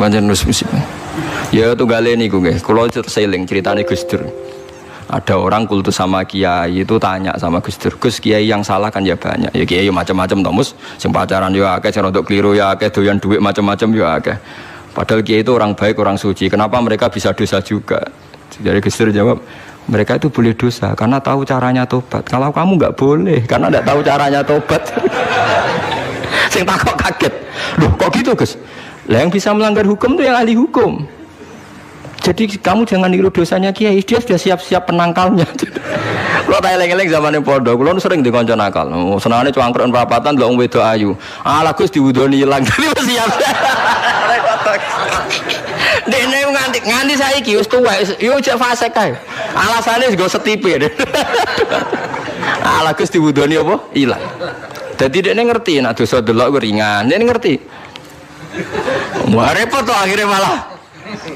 pancen musib. Ya tunggale niku nggih, kula terseling ceritane Gus Dur. Ada orang kultus sama kiai itu tanya sama Gus Dur, Gus kiai yang salah kan ya banyak. Ya kiai macam-macam tomus, sing pacaran ya akeh, sing rodok keliru ya akeh, doyan duit macam-macam ya akeh. Padahal kiai itu orang baik, orang suci. Kenapa mereka bisa dosa juga? Jadi Gus Dur jawab, mereka itu boleh dosa karena tahu caranya tobat. Kalau kamu nggak boleh karena nggak tahu caranya tobat. Sing takok kaget. Loh kok gitu Gus? Lah yang bisa melanggar hukum itu yang ahli hukum. Jadi kamu jangan niru dosanya kiai, dia sudah siap-siap penangkalnya. Kalau tak eleng-eleng zaman yang pondok, kalau sering dikonco nakal. Senangnya cuangkron perapatan, lo wedo ayu. Ah lagus diwudoni hilang, jadi siap. Dene nganti saiki wis tuwa, yo cek fase kae. Alasane go setipe. Ah lagus diwudoni apa? Hilang. Jadi dene ngerti nek dosa delok ringan, dene ngerti. Wah repot tuh akhirnya malah.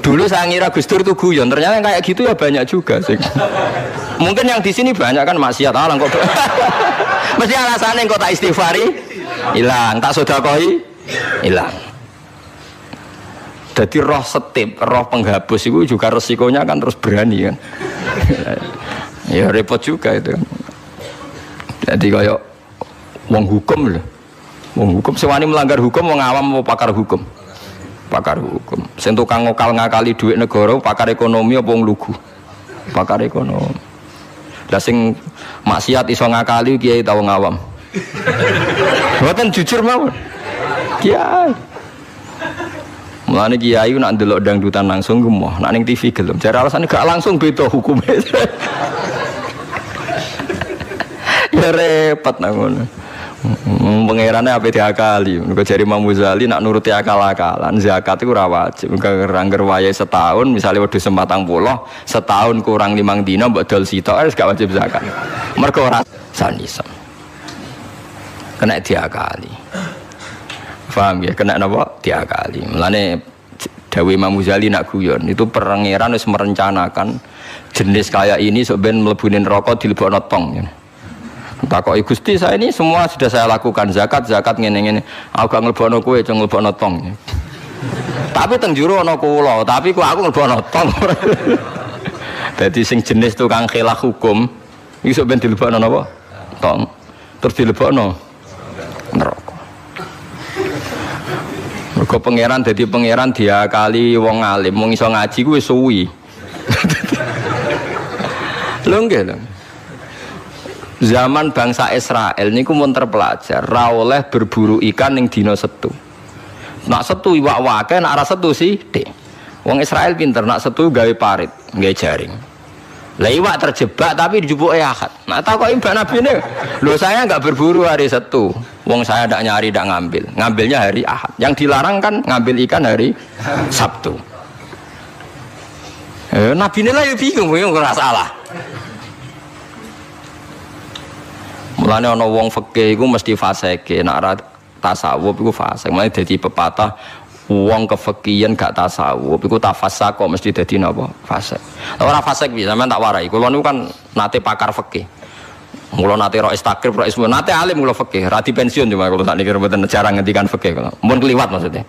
Dulu saya ngira Gus Dur itu guyon, ternyata yang kayak gitu ya banyak juga sih. Mungkin yang di sini banyak kan maksiat alang kok. Mesti alasannya kok tak istighfari, hilang, tak sedekah, hilang. Jadi roh setip, roh penghapus itu juga resikonya kan terus berani kan. Ya repot juga itu kan. Jadi kayak wong hukum loh. Wong hukum sewani melanggar hukum, wong awam mau pakar hukum. Pakar hukum. Sing tukang ngakali duit negara, pakar ekonomi apa wong lugu? Pakar ekonomi. Lah sing maksiat iso ngakali kiai ta wong awam. Mboten jujur mawon. Kiai. Mulane kiai nak ndelok dangdutan langsung gemoh, nak ning TV gelem. Jare alasane gak langsung beda hukume. Ya repot nang ngono. Pengerannya apa diakali? Mereka jari Imam Ghazali nak nuruti akal-akalan. Zakat itu ora wajib. Angger wayahe setahun, misalnya wedhus 40, setahun kurang 5 dina mbok dol sitok wis gak wajib zakat. Mergo ora sanisem. Kena diakali. Paham ya? Kena napa? Diakali. Mulane dawuh Imam Ghazali nak guyon, itu pangeran wis merencanakan jenis kayak ini sok ben mlebune neraka dilebokno tong. Ya. Takoki Gusti saya ini semua sudah saya lakukan zakat ngene-ngene. Aku gak nglebokno kowe, cuma nglebokno tong. Tapi teng jero ana kula, tapi kok aku nglebokno tong. Dadi sing jenis tukang khilaf hukum iso ben dilebokno napa? Tong. Terus dilebokno neraka. Mergo pangeran dadi pangeran diakali wong alim, wong iso ngaji kuwi suwi. Lho nggih lho. Zaman bangsa Israel niku mun terpelajar ra oleh berburu ikan ning dina Setu. Nak setu iwak wake, nak ora setu sithik. Wong Israel pinter, nak setu gawe parit, gawe jaring. Lah iwak terjebak tapi dijupuke Ahad. Nak takoki mbak nabine, lho saya enggak berburu hari Setu. Wong saya ndak nyari, ndak ngambil. Ngambilnya hari Ahad. Yang dilarang kan ngambil ikan hari Sabtu. Nabine lah yo bingung, ora salah. Mulane ana wong fikih iku mesti fasike, nek ora tasawuf iku fasik. Mulane dadi pepatah wong kefikihan gak tasawuf iku tafassak kok mesti dadi napa? Fasik. Ora fasik piye sampean tak warai. Kula niku kan nate pakar fikih. Mula nate ro istakrib, ro ismu, nate alim kula fikih, ra di pensiun cuma kula sakniki mboten jarang ngendikan fikih kula. Mun kliwat maksudnya.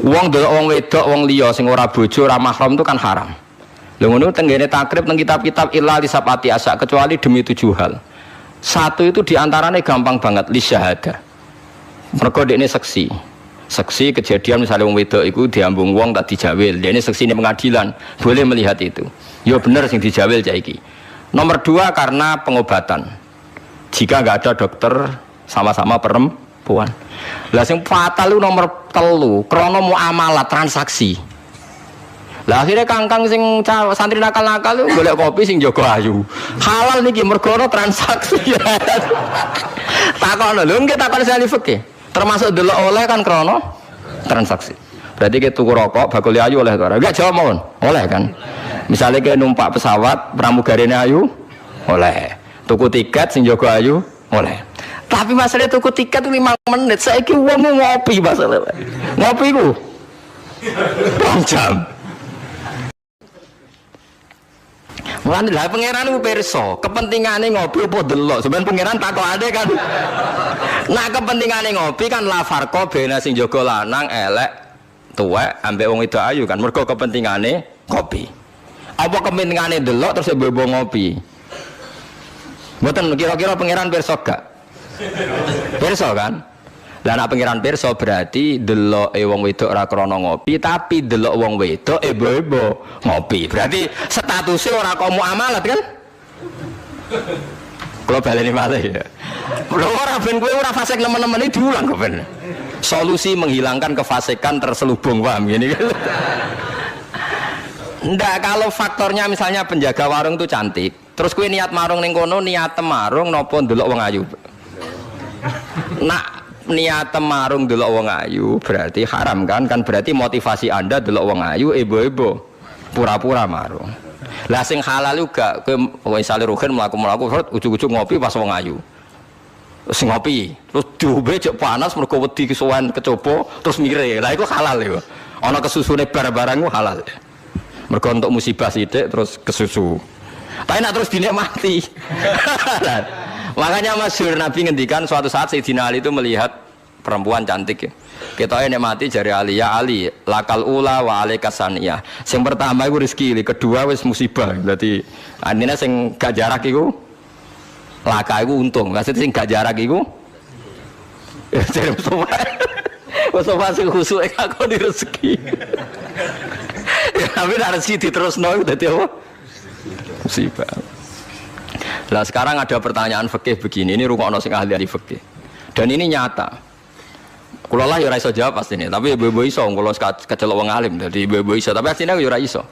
Wong delok wong wedok, wong liya sing ora bojo, ora mahram itu kan haram. Lha ngono tenggene takrib teng kitab-kitab illa li sabati asa kecuali demi 7 hal. Satu itu diantaranya gampang banget li syahada. Mereka ini saksi kejadian misalnya wong wedok itu diambung wong tak dijawil, dia ini saksi ini pengadilan boleh melihat itu. Ya bener sing dijawil caiki. Nomor 2 karena pengobatan. Jika nggak ada dokter sama-sama perempuan. Lah sing fatal itu nomor 3 krono muamalah transaksi. Lah akhirnya kangkang sing santri nakal-nakal itu golek kopi sing jaga ayu. Halal niki mergo transaksi. Takono lho nggih takon sali fikih. Termasuk delok oleh kan krono transaksi. Berarti ke tuku rokok bakul ayu oleh ora? Enggak jawab mawon. Oleh kan. Misalnya ke numpak pesawat pramugarine ayu oleh. Tuku tiket sing jaga ayu oleh. Tapi masalah tuku tiket 5 menit saiki wong ngopi masalah. Ngopi ku 2 jam. Mulane lha pangeran ku pirsa, kepentingane ngopi apa delok. Sampeyan pangeran takokane kan. Nah kepentingane ngopi kan la farqa bena sing jaga lanang elek tuwek ambek wong wedok ayu kan mergo kepentingane kopi. Apa kepentingane delok terus bebo ngopi? Mboten kira-kira pangeran pirsa gak? Pirsa kan? Lah nek pangeran pirsa berarti deloke wong wedok ora krana ngopi, tapi delok wong wedok ebo-ebo ngopi. Berarti statusnya ora kok muamalat kan? Kalau baleni malih ya. Lho ora ben kowe ora fasik nemen-nemen iki diulang kok ben. Solusi menghilangkan kefasikan terselubung, paham gini kan? Ndak, kalau faktornya misalnya penjaga warung itu cantik, terus kowe niat marung ning kono, niat marung napa ndelok wong ayu. Nak niat marung ndelok wong ayu berarti haram kan? Kan berarti motivasi Anda ndelok wong ayu ebo-ebo pura-pura marung. Lah sing halal juga kowe misale rugen mlaku-mlaku ujug-ujug ngopi pas wong ayu. Terus ngopi, terus diombe jek panas mergo wedi kesuwen kecoba terus mire. Lah iku halal iku. Ana kesusune barang-barang ku halal. Mergo untuk musibah sithik terus kesusu. Tapi nak terus dinikmati. Makanya masyhur Nabi ngendikan suatu saat Sayyidina Ali itu melihat perempuan cantik ya. Kita nikmati jari Ali, ya Ali, lakal ula wa alaikas saniyah. Sing pertama iku rezeki, kedua wis musibah. Berarti artinya sing gak jarak iku laka iku untung. Maksudnya sing gak jarak iku jare Mustafa sing khusuk aku di rezeki. Ya, tapi rezeki diterusno iku dadi apa? Musibah. Lah sekarang ada pertanyaan fikih begini, ini rungokno sing ahli fikih. Dan ini nyata. Kula lah ya ora iso jawab pastine, tapi ibu-ibu iso kula kecelok wong alim, dadi ibu-ibu iso, tapi asline yo ora iso.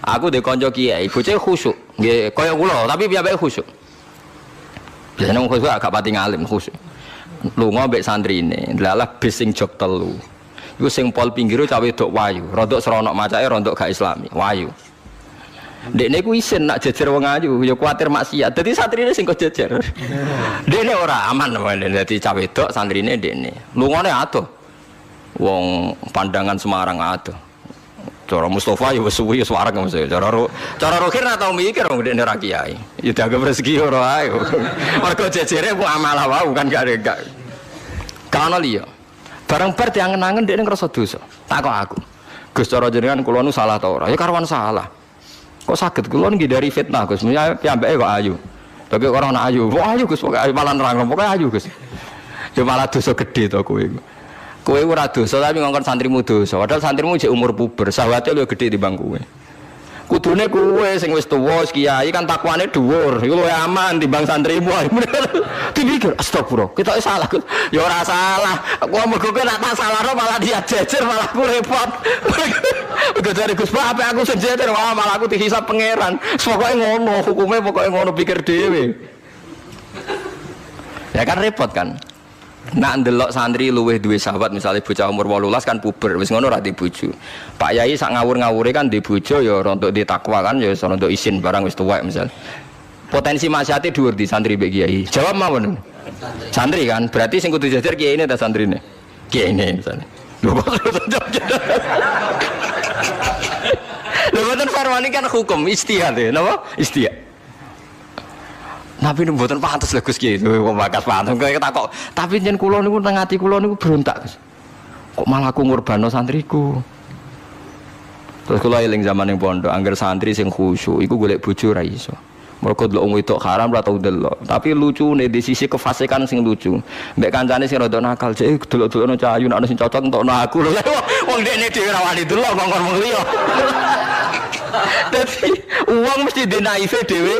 Aku de kanca kiai, bocah khusyuk, nggih kaya kula, tapi piyambake khusyuk. Biasane wong khusyuk agak pati ngalim khusyuk. Lunga mbek santrine, lalah bis sing jog telu. Iku sing pol pinggire cah wedok wayu, rodok seronok macake rodok gak islami, wayu. Dekne ku isin nak jejer wong ayu, ya kuwatir maksiat. Dadi santrine sing kok jejer. Dekne ora aman wae dadi cah wedok santrine dekne. Lungane adoh. Wong pandangan Semarang adoh. Cara Mustafa ya wis suwi wis wareg mesti. Cara rohir ora tau mikir wong dekne ra kiai. Ya dianggap rezeki ora ae. Mergo jejere ku amalah wae kan gak. Kana liya. Barang bar diangen-angen dekne ngrasa dosa. Takok aku. Gus cara jenengan kula nu salah ta ora? Ya karwan salah. Kok sakit kula nggih dari fitnah Gus. Piyambake kok ayu. Tapi orang nak ayu. Kok ayu Gus, pokoke malah nerang, pokoke ayu Gus. Ya malah dosa gede to kowe. Kowe ora dosa tapi ngongkon santrimu dosa. Padahal santrimu jek umur puber, sawate luwih gede timbang kowe. Kudune kowe sing wis tuwa kiai kan takwane dhuwur. Iku luwih aman timbang santrimu. Dipikir astagfirullah, kita salah Gus. Ya ora salah. Kok mergo kowe nak tak salahno malah dia jejer malah aku repot. Udah dari Gus Pak, apa aku sejajar, wah malah aku dihisap pangeran. Pokoknya ngono, hukumnya pokoknya ngono pikir dewe. Ya kan repot kan. Nak ndelok santri luweh duwe sahabat misalnya bocah umur 18 kan puber, wis ngono ra dibojo. Pak Yai sak ngawur-ngawure kan di bojo ya rontok di takwa kan ya rontok isin barang wis tuwek misal. Potensi maksiate dhuwur di santri mbek kiai. Jawab mawon. Santri kan, berarti sing kudu jajar kiai ini ta santrine. Kiai ini misalnya. Lho mboten farwani kan hukum istihad ya, napa? Istihad. Tapi mboten pantes lho Gus Kiai, kok bakas pantes kaya takok. Tapi yen kula niku teng ati kula niku berontak, Gus. Kok malah aku ngorbanno santriku. Terus kula eling zaman ning pondok, angger santri sing khusyuk iku golek bojo ra iso. Mergo delok wong wedok haram ora tau delok. Tapi lucune di sisi kefasikan sing lucu. Mbek kancane sing rada nakal, jek delok-delokno cah ayu nek ana sing cocok entokno aku lho. Wong dekne dhewe ora wani delok ngongkon wong liya. Dadi wong mesti dinaife dhewe.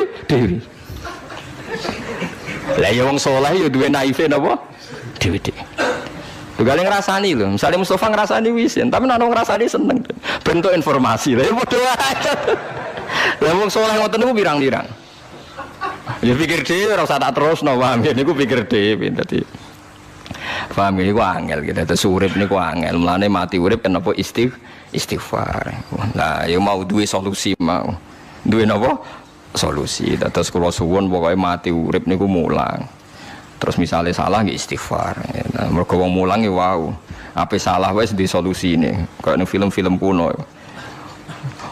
Lah ya wong saleh ya duwe naife napa? Dhewe. Tugale ngrasani lho. Misale Mustafa ngrasani wis, tapi nek ngrasani seneng. Bentuk informasi. Lah ya padha wae. Lah wong saleh ngoten niku pirang-pirang. Ya pikir dhewe ora usah tak terusno, paham ya niku pikir dhewe dadi. Paham niku angel gitu. Terus urip niku angel. Mulane mati urip kenapa istighfar. Nah, ya mau duwe solusi mau. Duwe napa? Solusi. Terus kula suwun pokoke mati urip niku mulang. Terus misalnya salah nggih istighfar. Nah, mergo wong mulang ya wau. Ape salah wis di solusine. Kayak ning film-film kuno.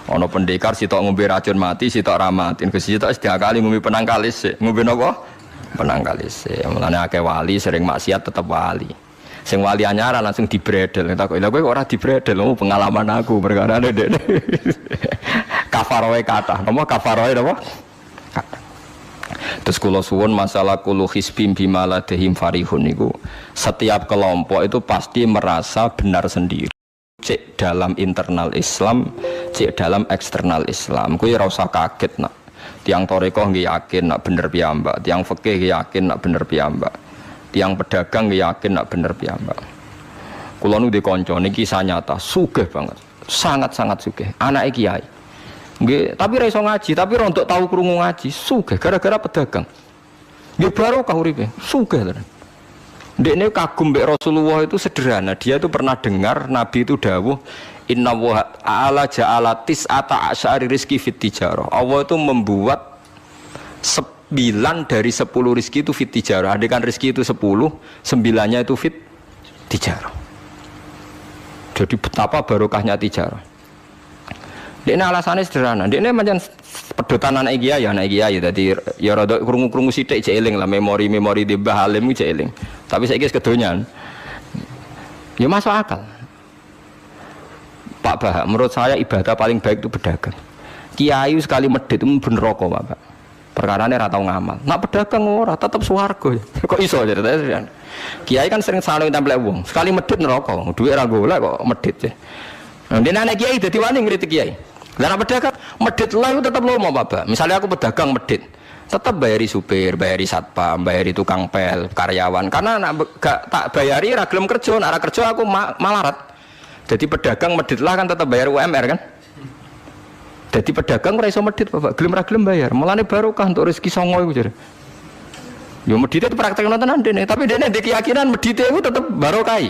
Ana pendekar sitok ngombe racun mati, sitok ra mati. Gus sitok sediakali ngombe penang kalis. Ngombe napa? Penang kalis. Mulane akeh wali sering maksiat tetep wali. Sing wali anyaran langsung dibredel. Tak kok lha kowe kok ora dibredel, pengalaman aku perkara ndek. Kafaroe kata. Napa kafaroe napa? Kata. Terus kula suwun masalah kulu hisbim bima ladehim farihun niku setiap kelompok itu pasti merasa benar sendiri. Cek dalam internal Islam, cek dalam eksternal Islam. Kuwi ora usah kaget nak. Tiang torikoh nggih yakin nak bener piyambak, tiang fikih nggih yakin nak bener piyambak. Tiang pedagang nggih yakin nak bener piyambak. Kula nu di kanca niki kisah nyata, sugih banget. Sangat-sangat sugih. Anake kiai. Nggih, tapi ra iso ngaji, tapi rontok tahu krungu ngaji, sugih gara-gara pedagang. Nggih barokah uripe, sugih tenan. Ndekne kagum mbek Rasulullah itu sederhana, dia itu pernah dengar Nabi itu dawuh inna wa ta'ala ja'ala tis'ata asyari rizki fit tijarah. Allah itu membuat 9 dari 10 rizki itu fit tijarah. Andaikan rizki itu 10, 9-nya itu fit tijarah. Jadi betapa barokahnya tijarah. Ini alasannya sederhana. Ini macam pedotan anak kiai, tadi ya rada krungu-krungu sithik cek eling lah memori-memori di Mbah Halim cek eling. Tapi saiki wis kedonyan. Ya masuk akal. Pak Bah, menurut saya ibadah paling baik itu pedagang. Kiai sekali medit itu bener rokok, Pak. Perkarane ra tau ngamal. Nak pedagang ora tetep swarga. Kok iso ceritanya? Kiai kan sering saling tempel wong. Sekali medit neraka, duwe ra golek kok medit. Nah, dene anak kiai dadi wani ngritik kiai. Lah nek pedagang medit lah itu tetap lomo Bapak. Misalnya aku pedagang medit, tetap bayari supir, bayari satpam, bayari tukang pel, karyawan. Karena gak tak bayari ra gelem kerja, nek ra kerja aku malarat. Jadi pedagang medit lah kan tetap bayar UMR kan. Jadi pedagang ora iso medit Bapak, gelem ra gelem bayar. Mulane barokah untuk rezeki songo iku jare. Yo medit itu praktek tenan dene, tapi dene ndek keyakinan medit itu tetap barokah.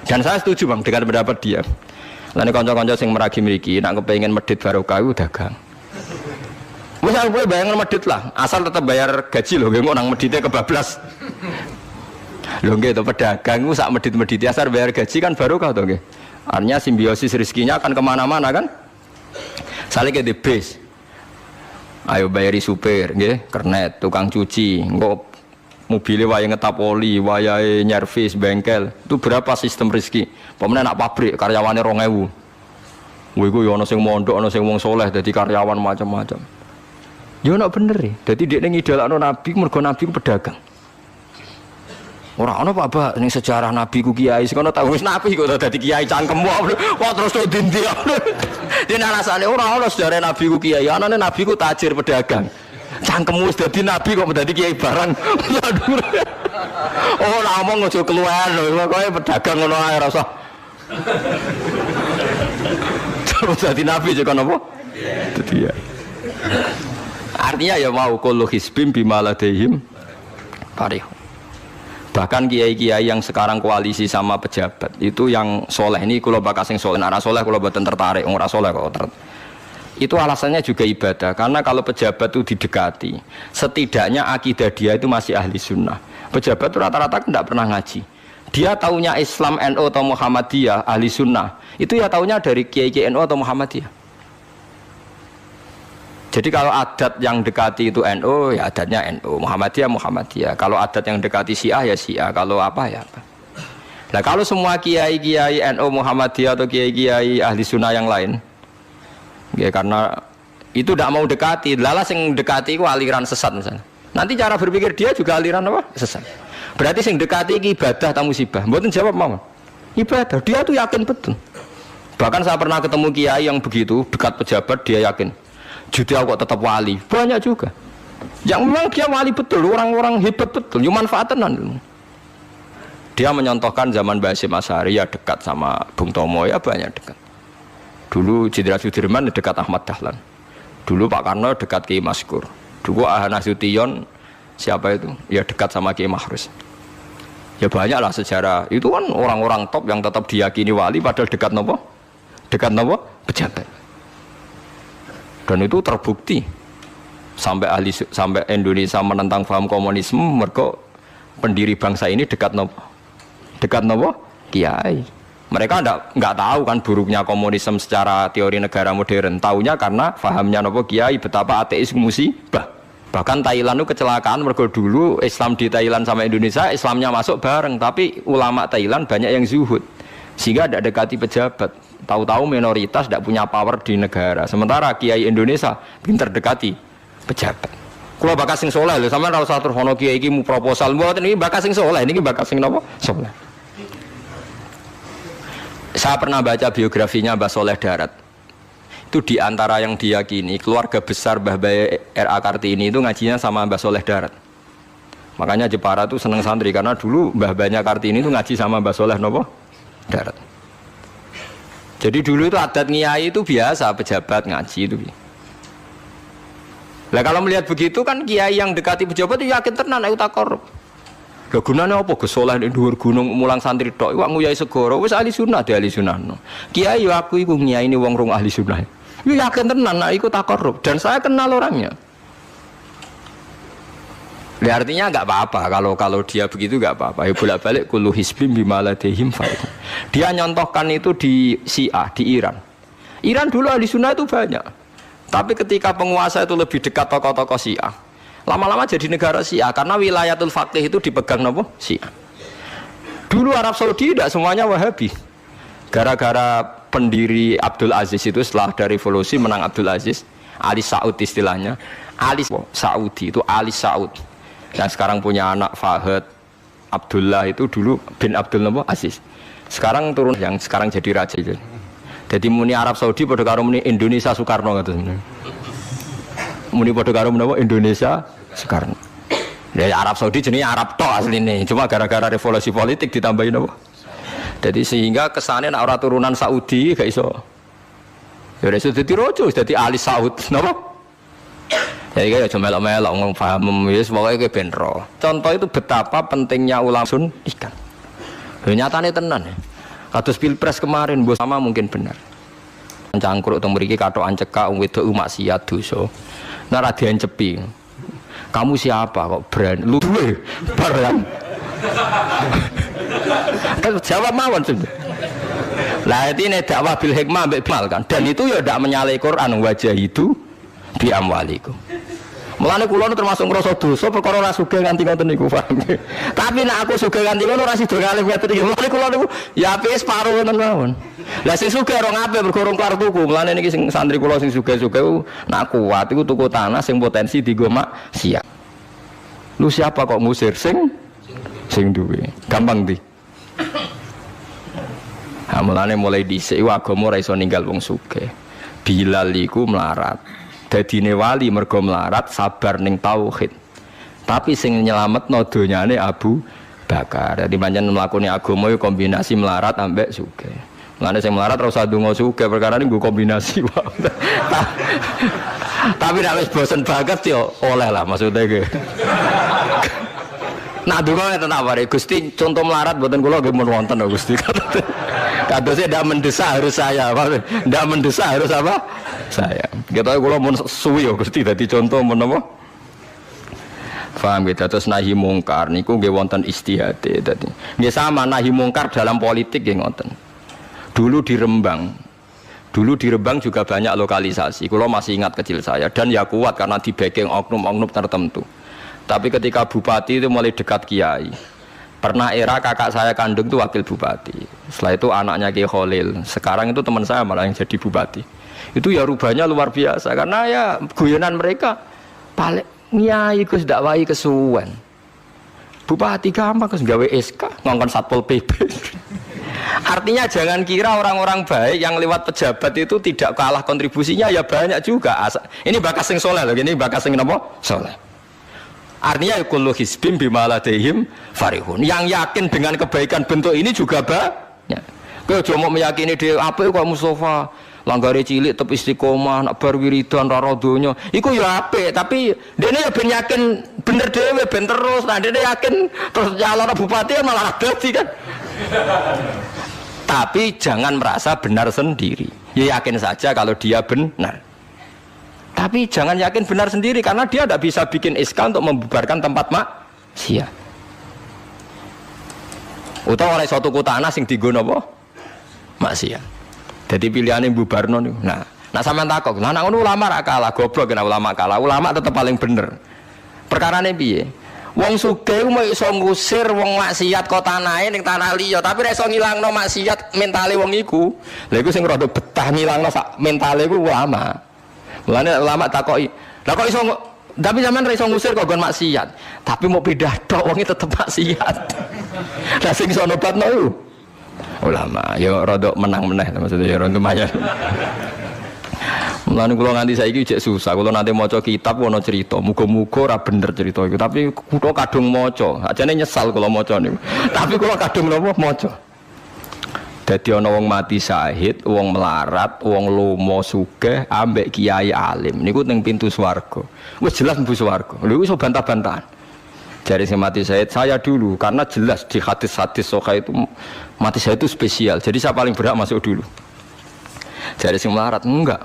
Dan saya setuju Bang dengan pendapat dia. Lan kanca-kanca sing meragi mriki nek kepengin medhit barokah iku dagang. Wis aku bayang medhit lah, asal tetap bayar gaji lho, nggih nang medhite kebablas. Lho nggih to pedagang ku sak medhit-medhit asal bayar gaji kan barokah to nggih. Artinya simbiosis rezekinya akan kemana-mana kan. Saling ke base. Ayo bayari supir nggih, kernet, tukang cuci, engko mobilnya waya ngetap oli, waya nyervis, bengkel, itu berapa sistem rezeki? Pemenang nak pabrik karyawannya 2.000. Wih, gue ono sing mondok, ono sing wong soleh, jadi karyawan macam-macam. Ya nak bener ya. Jadi dia ngidolakno Nabi, mergo Nabi ku pedagang. Ora ono apa ning sejarah Nabi ku kiai, sekono tau wis Nabi kok dadi kiai cangkemmu. Wah terus to dindi. Dene alasane ora ono sejarah Nabi ku kiai, anane Nabi ku tajir pedagang. Cangkemmu wis dadi nabi kok dadi kiai barang. Oh, ngomong aja keluar lho, pokoke pedagang ngono ae ora usah. Terus dadi nabi juga napa? Dadi ya. Artinya ya mau kullu hisbim bima ladehim farih. Bahkan kiai-kiai yang sekarang koalisi sama pejabat itu yang soleh ini kula bakal sing soleh, nek ora soleh kula mboten tertarik, ora soleh kok itu alasannya juga ibadah, karena kalau pejabat itu didekati setidaknya akidah dia itu masih ahli sunnah. Pejabat itu rata-rata tidak pernah ngaji, dia taunya Islam NU atau Muhammadiyah ahli sunnah itu ya taunya dari kiai-kiai NU atau Muhammadiyah. Jadi kalau adat yang dekati itu NU ya adatnya NU, Muhammadiyah Muhammadiyah. Kalau adat yang dekati Syiah ya Syiah, kalau apa ya apa. Nah kalau semua kiai-kiai NU Muhammadiyah atau kiai-kiai ahli sunnah yang lain ya, karena itu tidak mau dekati, lala sing dekati itu aliran sesat misalnya. Nanti cara berpikir dia juga aliran apa? Sesat. Berarti sing dekati itu ibadah atau musibah? Mboten jawab mau. Ibadah. Dia tuh yakin betul. Bahkan saya pernah ketemu kiai yang begitu dekat pejabat, dia yakin. Jadi aku tetap wali. Banyak juga. Yang memang dia wali betul, orang-orang hebat betul, cuma manfaatan. Dia menyontohkan zaman Mbah Hasyim Asy'ari ya dekat sama Bung Tomo ya banyak dekat. Dulu Jenderal Sudirman dekat Ahmad Dahlan. Dulu Pak Karno dekat Kiai Maskur. Dulu Ahana Sution siapa itu? Ya dekat sama Kiai Mahrus. Ya banyaklah sejarah. Itu kan orang-orang top yang tetap diyakini wali padahal dekat nopo? Dekat nopo? Pejabat. Dan itu terbukti sampai Indonesia menentang paham komunisme mereka pendiri bangsa ini dekat nopo? Dekat nopo? Kiai. Mereka enggak tahu kan buruknya komunisme secara teori negara modern. Taunya karena fahamnya nopo kiai betapa ateis musibah. Bahkan Thailand itu kecelakaan mergo dulu Islam di Thailand sama Indonesia, Islamnya masuk bareng, tapi ulama Thailand banyak yang zuhud. Sehingga tidak dekati pejabat. Tahu-tahu minoritas tidak punya power di negara. Sementara kiai Indonesia pinter dekati pejabat. Kalau bakas sing soleh lho, sampean ora usah terus ono kiai iki mu proposal mboten iki bakas sing soleh, niki bakas sing napa? Soleh. Saya pernah baca biografinya Mbah Soleh Darat. Itu di antara yang diyakini keluarga besar Mbah Bae R.A. Kartini itu ngajinya sama Mbah Soleh Darat. Makanya Jepara itu seneng santri karena dulu Mbah Bae Kartini itu ngaji sama Mbah Soleh napa? Darat. Jadi dulu itu adat ngiyai itu biasa, pejabat ngaji itu. Lah kalau melihat begitu kan kiai yang dekati pejabat itu yakin tenan aku tak korup. Lah gunane apa gesoleh ning dhuwur gunung mulang santri tok iku nguyai segara wis ahli sunnah di ahli sunnah. Kiai yo aku iku ngiyaini wong rong ahli sunnah. Yo yakin tenan nek iku tak korup dan saya kenal orangnya. Ya, artinya enggak apa-apa kalau dia begitu enggak apa-apa. Ya bolak-balik kullu hisbim bima ladehim fa'id. Dia nyontohkan itu di Syiah di Iran. Iran dulu ahli sunnah itu banyak. Tapi ketika penguasa itu lebih dekat tokoh-tokoh Syiah, lama-lama jadi negara Syiah karena wilayatul faqih itu dipegang nopo Syiah. Dulu Arab Saudi tidak semuanya Wahabi. Gara-gara pendiri Abdul Aziz itu setelah dari revolusi menang Abdul Aziz, Ali Saud istilahnya. Ali Saudi itu Ali Saud. Yang sekarang punya anak Fahad Abdullah itu dulu bin Abdul Aziz. Sekarang turun yang sekarang jadi raja itu. Jadi muni Arab Saudi pada karo muni Indonesia Soekarno kata sebenarnya. Muni pada karo muni Indonesia Soekarno. Ya Arab Saudi jenis Arab tok asline. Cuma gara-gara revolusi politik ditambahin apa? Jadi sehingga kesannya nak ora turunan Saudi gak iso. Ya iso dadi rojo, dadi Ali Saud, napa? Jadi kayak cuma melok-melok ngomong paham wis pokoke kowe ben ro. Contoh itu betapa pentingnya ulama sun ikan. Nyatane tenan ya. Kados Pilpres kemarin mbok sama mungkin benar. Cangkruk teng mriki katokan cekak wedok maksiat dosa. Nek ra diencepi. Kamu siapa kok berani lu duwe barang. Kan jawab mawon sih. Lah ini dakwah bil hikmah mbek bal kan. Dan itu ya ndak menyalahi Quran wajah itu bi amwalikum. Mulane kula termasuk ngrasa dosa perkara ora sugih nganti ngoten niku paham. Tapi nek aku sugih nganti ngono ora sida kalih ngoten iki. Mulane kula niku ya apik separo ngoten mawon. Lah sing sugih ora ngape bergorong kelar tuku. Mulane niki sing santri kula sing sugih-sugih nak kuat iku tuku tanah sing potensi dienggo maksiat. Lu siapa kok ngusir sing duwe. Gampang di. Ha mulane mulai dhisik agama ora iso ninggal wong sugih. Bilal iku melarat. Dadine wali mergo melarat sabar ning tauhid. Tapi sing nyelametno donyane Abu Bakar. Dadi pancen mlakune agama yo kombinasi melarat ambek sugih. Mulane sing melarat ora usah ndonga sugih perkara niku kombinasi wae. Tapi nek wis bosen banget yo oleh lah maksudnya ge. Nah ndonga ngeten awake Gusti contoh melarat mboten kula nggih mun wonten lho Gusti. Kadosnya ndak mendesak harus saya, ndak mendesak harus apa? Saya. Kita kalau mau suwi ya Gusti dadi contoh menapa? Paham gitu terus nahi mungkar niku nggih wonten istihade dadi. Nggih sama nahi mungkar dalam politik nggih ngoten. Dulu di Rembang juga banyak lokalisasi. Kalau masih ingat kecil saya dan ya kuat karena di backing oknum-oknum tertentu. Tapi ketika bupati itu mulai dekat kiai. Pernah era kakak saya kandung itu wakil bupati. Setelah itu anaknya Ki Khalil. Sekarang itu teman saya malah yang jadi bupati. Itu ya rubahnya luar biasa karena ya guyonan mereka paling nyai Gus dakwai kesuwen. Bupati gampang Gus gawe SK ngongkon Satpol PP. Artinya jangan kira orang-orang baik yang lewat pejabat itu tidak kalah kontribusinya ya banyak juga. Ini bakas sing soleh loh, ini bakas sing napa? Soleh. Artinya kullu hisbim bima ladehim farihun. Yang yakin dengan kebaikan bentuk ini juga banyak. Kowe aja mau meyakini dhewe apik kok Mustofa langgare cilik tetep istiqomah nak bar wiridan ra donya. Iku ya apik, tapi dene ya ben yakin bener dhewe ben terus. Nah dene yakin terus calon bupati malah dadi kan. Tapi jangan merasa benar sendiri. Ya yakin saja kalau dia benar. Tapi jangan yakin benar sendiri karena dia tidak bisa bikin SK untuk membubarkan tempat maksiat. Utawa oleh suatu kota tanah sing dienggo napa? Maksiat. Jadi pilihannya bubarno niku. Nah sampean takok, nah ngono ulama ra kalah, goblok kena ulama kalah. Ulama tetap paling bener. Perkarane piye? Wong sugih mau iso ngusir wong maksiat kok tanahe ning tanah liya, tapi ora iso ngilangno maksiat mentale wong iku. Lha iku sing rada betah ngilangno sak mentale iku ulama. Mulane ulama takoki, "Lah kok iso tapi sampean ora iso ngusir kok nggon maksiat, tapi mau pindah tok wonge tetep maksiat." Lah sing iso nobatno iku ulama. Ya rada menang-meneh maksudnya ya rada lumayan. Mulane kula nganti saiki jek susah. Kula nanti maca kitab ana cerita, muga-muga ora bener cerita iku. Tapi kula kadung maca. Ajane nyesal kula maca niku. Tapi kula kadung napa maca. Dadi ana wong mati syahid, wong melarat, wong lomo sugih ambek kiai alim. Niku ning pintu swarga. Wis jelas mlebu swarga. Lha iso bantah-bantahan. Jari sing mati syahid saya dulu karena jelas di hadis-hadis sahih itu mati syahid itu spesial. Jadi saya paling berhak masuk dulu. Jari sing melarat enggak.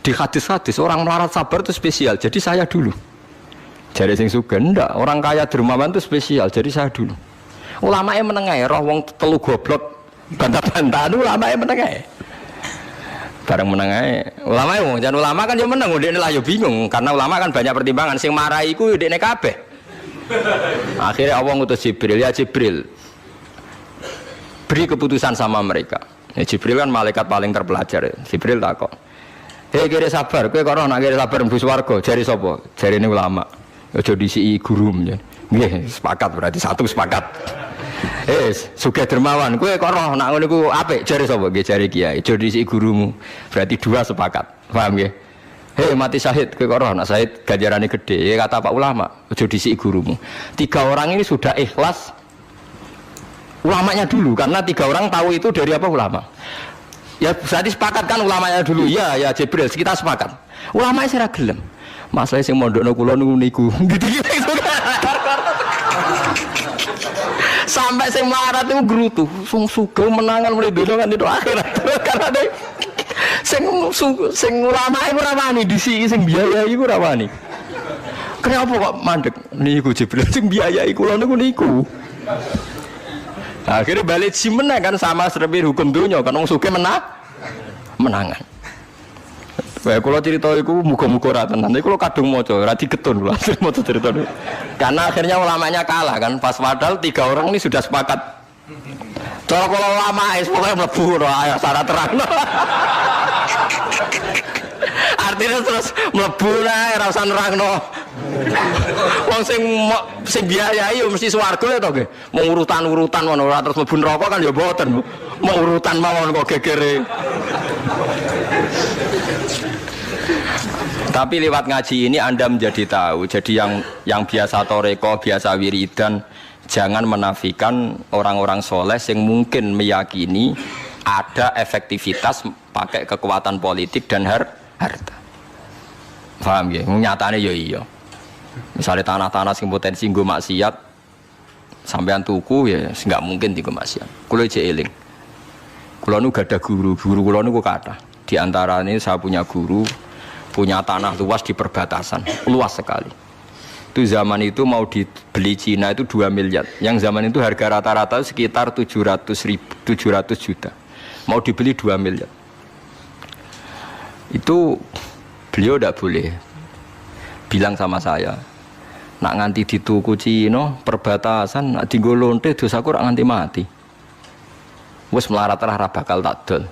Di hadis-hadis orang melarat sabar itu spesial, jadi saya dulu. Jadi sing sugih ndak, orang kaya dermawan itu spesial, jadi saya dulu. Ulama yang menengah, roh wong telu goblok bantah-bantahan ulama yang menengah. Bareng menengah, ulama yang jangan ulama kan dia menang, dia lah yo bingung karena ulama kan banyak pertimbangan. Sing marai iku dekne kabeh. Akhirnya Allah ngutus Jibril, ya Jibril, beri keputusan sama mereka. Ya, Jibril kan malaikat paling terpelajar. Jibril takok, hei kira sabar, kowe kok nak kira sabar mlebu swarga, jari sapa? Jarine ulama. Aja disiki guru ya. Nggih, sepakat berarti satu sepakat. Sugih dermawan, kowe kok nak ngono iku apik, jari sapa? Nggih jari kiai. Aja disiki gurumu. Berarti dua sepakat. Paham nggih? Hei mati syahid, kowe kok nak syahid ganjarane gede. Ya kata Pak ulama, aja disiki gurumu. Tiga orang ini sudah ikhlas ulamanya dulu karena tiga orang tahu itu dari apa ulama. Ya berarti sepakat kan ulamanya dulu. Ya Jibril, kita sepakat. Ulamanya saya gelem. Masalah sing mondokno kula niku. Gitu-gitu. Sampai sing melarat itu gerutu. Sing sugih menangan mulai dono kan itu akhirat. Karena ada sing ulama iku ora wani disiki sing biayai iku ora wani. Kenapa kok mandek niku Jibril sing biayai kula niku. Akhirnya balik simena kan sama seperti hukum dunia kan wong sugih menangan. Wah kalau cerita itu muga-muga ora tenan. Iku kalau kadung maca ora digetun lho maca cerita itu. Karena akhirnya ulamanya kalah kan pas padahal tiga orang ini sudah sepakat. Cara kalau ulama pokoknya mlebu ora syarat terang. Artinya terus mlebu ae ora usah nerangno. Wong sing biayai yo mesti swarga to nggih. Mau urutan-urutan ngono ora terus mlebu neraka kan ya mboten. Mau urutan mawon kok gegere. Tapi lewat ngaji ini Anda menjadi tahu. Jadi yang biasa toreko, biasa wiridan, jangan menafikan orang-orang soleh yang mungkin meyakini ada efektivitas pakai kekuatan politik dan harta. Paham ya? Nyatanya ya iya. Misalnya tanah-tanah sing potensi nggo maksiat sampean tuku ya nggak mungkin dienggo maksiat. Kulo jek eling. Kulo nu gada guru kulo nu kathah. Di antara ini saya punya guru punya tanah luas di perbatasan, luas sekali. Itu zaman itu mau dibeli Cina itu 2 miliar. Yang zaman itu harga rata-rata sekitar 700 juta. Mau dibeli 2 miliar. Itu beliau tidak boleh bilang sama saya, nak nganti dituku Cina perbatasan, nak dienggo lonte dosaku rak nganti mati. Wes melarat ra bakal tak dol.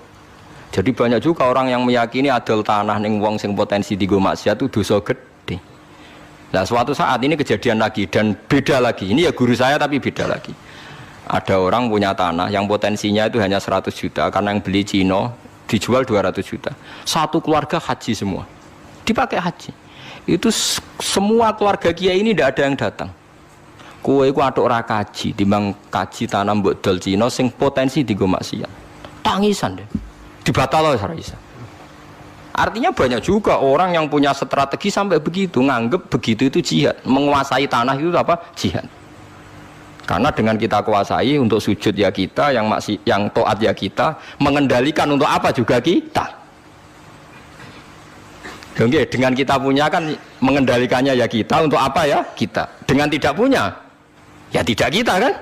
Jadi banyak juga orang yang meyakini adol tanah ning wong sing potensi dienggo maksiat itu dosa gede. Nah suatu saat ini kejadian lagi dan beda lagi. Ini ya guru saya tapi beda lagi. Ada orang punya tanah yang potensinya itu hanya 100 juta karena yang beli Cina dijual 200 juta. Satu keluarga haji semua. Dipakai haji. Itu semua keluarga kiai ini tidak ada yang datang. Kowe iku atuk ora kaji, timbang kaji tanah mbok dol Cina sing potensi dienggo maksiat. Tangisan deh. Dibatal ora iso. Artinya banyak juga orang yang punya strategi sampai begitu, nganggep begitu itu jihad, menguasai tanah itu apa? Jihad. Karena dengan kita kuasai untuk sujud ya kita, yang taat ya kita, mengendalikan untuk apa juga kita. Oke, dengan kita punya kan mengendalikannya ya kita, untuk apa ya kita. Dengan tidak punya, ya tidak kita kan.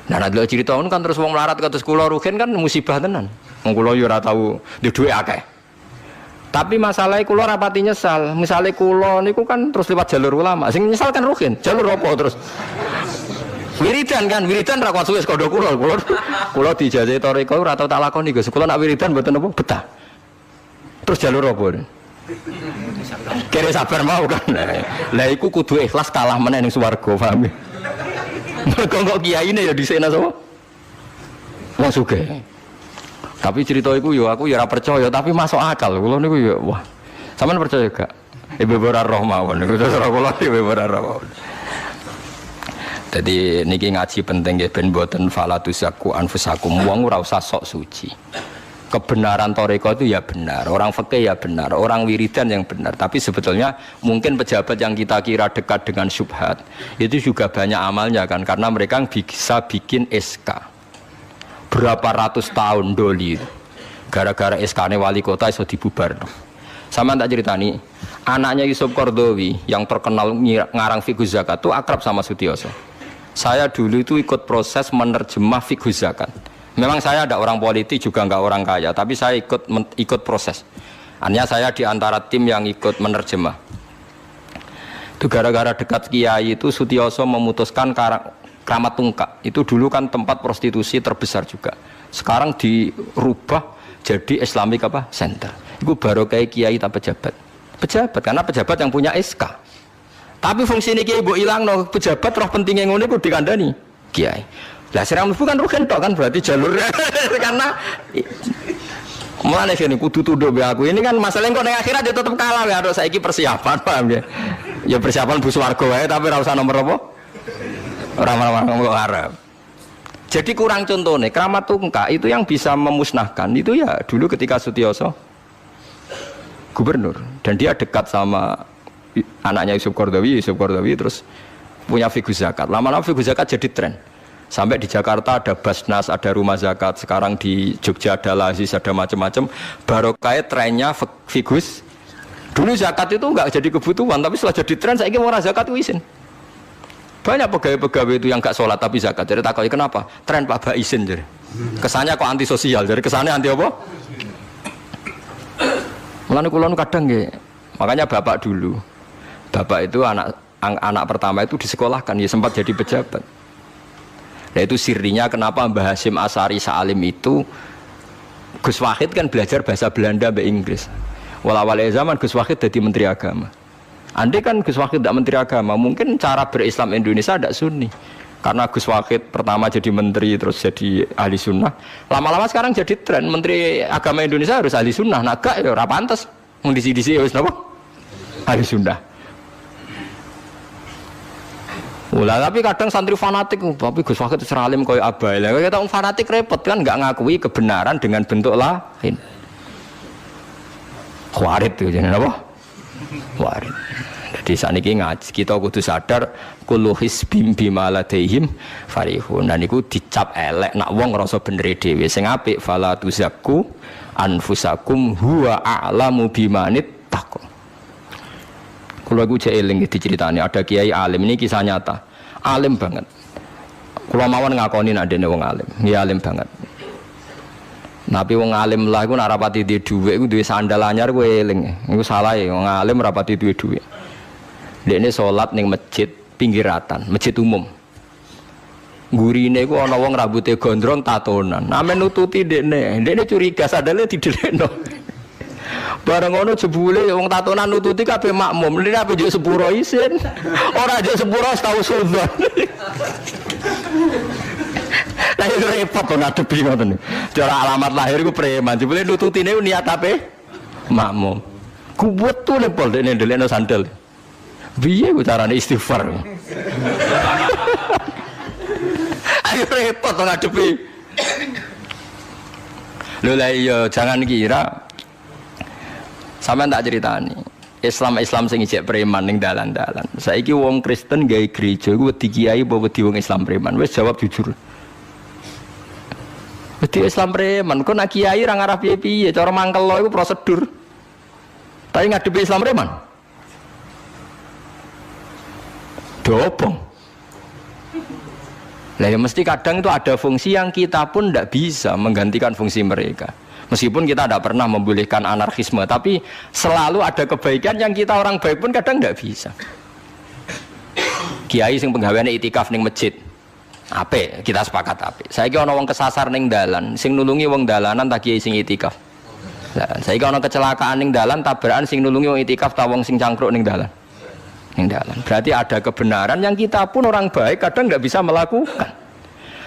Nah, nek cerita ngono kan terus wong melarat kados kula rugen kan musibah tenan. Wong kula yo ora tau duwe akeh. Tapi masalahnya kulo rapati nyesal. Misalnya kulo niku kan terus lewat jalur ulama. Sing nyesal kan Ruhin. Jalur apa terus? Wiridan kan, wiridan ra kuat suwe sekondo kulo. Kulo dijajahi toriko ora tau tak lakoni Gus. Kulo nak wiridan mboten apa betah. Terus jalur apa? Kira sabar mau kan. Lah iku kudu ikhlas kalah meneh ning swarga, paham ya? Mergo kok kiyaine ya dhisikna sapa? Wong sugih. Tapi cerita iku yo aku ya ora percaya, tapi masuk akal. Kulo niku yo wah. Sampeyan percaya gak? Ibu ora roh mawon niku terus kulo ibu ora roh. Jadi niki ngaji penting nggih ben mboten falatusaku anfusakum. Wong ora usah sok suci. Kebenaran toriko itu ya benar, orang fikih ya benar, orang wiridan yang benar. Tapi sebetulnya mungkin pejabat yang kita kira dekat dengan syubhat itu juga banyak amalnya kan, karena mereka bisa bikin SK berapa ratus tahun doli gara-gara SK-nya wali kota iso dibubar. Sama tak ceritani, anaknya Yusuf Qaradawi yang terkenal ngarang fiqh zakat itu akrab sama Sutioso. Saya dulu itu ikut proses menerjemah fiqh zakat. Memang saya ada orang politik juga enggak orang kaya, tapi saya ikut proses. Hanya saya di antara tim yang ikut menerjemah. Itu gara-gara dekat kiai itu Sutioso memutuskan Kramat Tungkak. Itu dulu kan tempat prostitusi terbesar juga. Sekarang dirubah jadi Islamic apa? Center. Itu baru kayak kiai tak pejabat. Pejabat karena pejabat yang punya SK. Tapi fungsi ini kiai mbok ilangno, pejabat roh pentingnya ngono iku dikandani kiai. Lah serang mlebu kan rugen tok kan berarti jalurnya karena mulane sini kudu tuduh be aku. Ini kan masalah kok ning akhirat dia tetep kalah ya harus saiki persiapan paham ya. Ya persiapan bu swarga wae tapi ora usah nomor apa? Ora ngomong arep. Jadi kurang contohnya Kramat Tungkak itu yang bisa memusnahkan itu ya dulu ketika Sutioso gubernur dan dia dekat sama anaknya Yusuf Qaradawi terus punya fiqh zakat. Lama-lama fiqh zakat jadi tren. Sampai di Jakarta ada Basnas, ada rumah zakat. Sekarang di Jogja ada Lazis, ada macam-macam. Barokah trennya figus. Dulu zakat itu enggak jadi kebutuhan, tapi setelah jadi tren, saya ingin orang zakat itu izin. Banyak pegawai-pegawai itu yang enggak sholat tapi zakat. Jadi takutnya kenapa? Tren Pak Ba izin. Jadi kesannya kok anti sosial. Jadi kesannya anti apa? Mulane kula kadang nggih. Makanya bapak dulu. Bapak itu anak pertama itu disekolahkan, ya sempat jadi pejabat. Nah itu sirinya kenapa Mbah Hasyim Asari Salim itu Gus Wahid kan belajar bahasa Belanda bahasa Inggris. Walawale zaman Gus Wahid jadi Menteri Agama. Andai kan Gus Wahid tidak Menteri Agama, mungkin cara berislam Indonesia tidak Sunni. Karena Gus Wahid pertama jadi Menteri terus jadi ahli sunnah. Lama-lama sekarang jadi tren Menteri Agama Indonesia harus ahli sunnah. Nah gak ya ora pantes. Mung disi-disi ya wis napa? Ahli sunnah. Ulah tapi kadang santri fanatik, tapi Gus Wahid seralim koyo abai. Lah kita fanatik repot kan enggak ngakui kebenaran dengan bentuk lain. Khawarit itu jenenge apa? Khawarit. Jadi saniki ngaji kita kudu sadar kullu hisbim bima ladaihim farihun. Dan niku dicap elek nak wong ngrasa bener dhewe. Sing apik fala tuzakku anfusakum huwa a'lamu bimanit taqwa. Kalau aku cek eling diceritani ada kiai alim, ini kisah nyata, alim banget. Kalau mawon ngakoni nak dene wong alim, dia alim banget. Tapi wong alim lah, aku nak rapati di duit, aku duit sandal anyar, aku eling, aku salah ya, wong alim rapati duit. Dia ini sholat neng masjid pinggiratan, masjid umum. Gurine aku ana wong rambutnya gondrong tatonan, namen nututi dia ini curiga sadale didelekno. Bareng ngono jebule wong tatonan nututi kabeh makmum. Lha apa njuk sepuro isin. Ora njuk sepuro tau sunnah. Lah itu repot kok ngadepi ngoten. Cara alamat lahir ku preman. Jebule nututine niat ape? Makmum. Ku betul pol dene ndelekno sandal. Piye ku carane istighfar? Ayo repot kok ngadepi. Lho lah iya jangan kira sampean tak ceritani Islam sing ijek preman ning dalan-dalan. Saiki wong Kristen gawe gereja iku wedi kiai apa wedi wong Islam preman? Wis jawab jujur. Wedi Islam preman, kok nak kiai ra ngarah piye-piye, cara mangkelo iku prosedur. Tapi ngadepi Islam preman. Dobong. Lah ya mesti kadang itu ada fungsi yang kita pun tidak bisa menggantikan fungsi mereka. Meskipun kita tidak pernah membolehkan anarkisme, tapi selalu ada kebaikan yang kita orang baik pun kadang tidak bisa. Kiai sing penggaweane itikaf ning masjid. Apik, kita sepakat apik. Saiki ana wong kesasar ning dalan, sing nulungi wong dalanan ta kiai sing itikaf. Lah, saiki ana kecelakaan ning dalan, tabrakan sing nulungi wong itikaf ta wong sing cangkruk ning dalan. Berarti ada kebenaran yang kita pun orang baik kadang nggak bisa melakukan.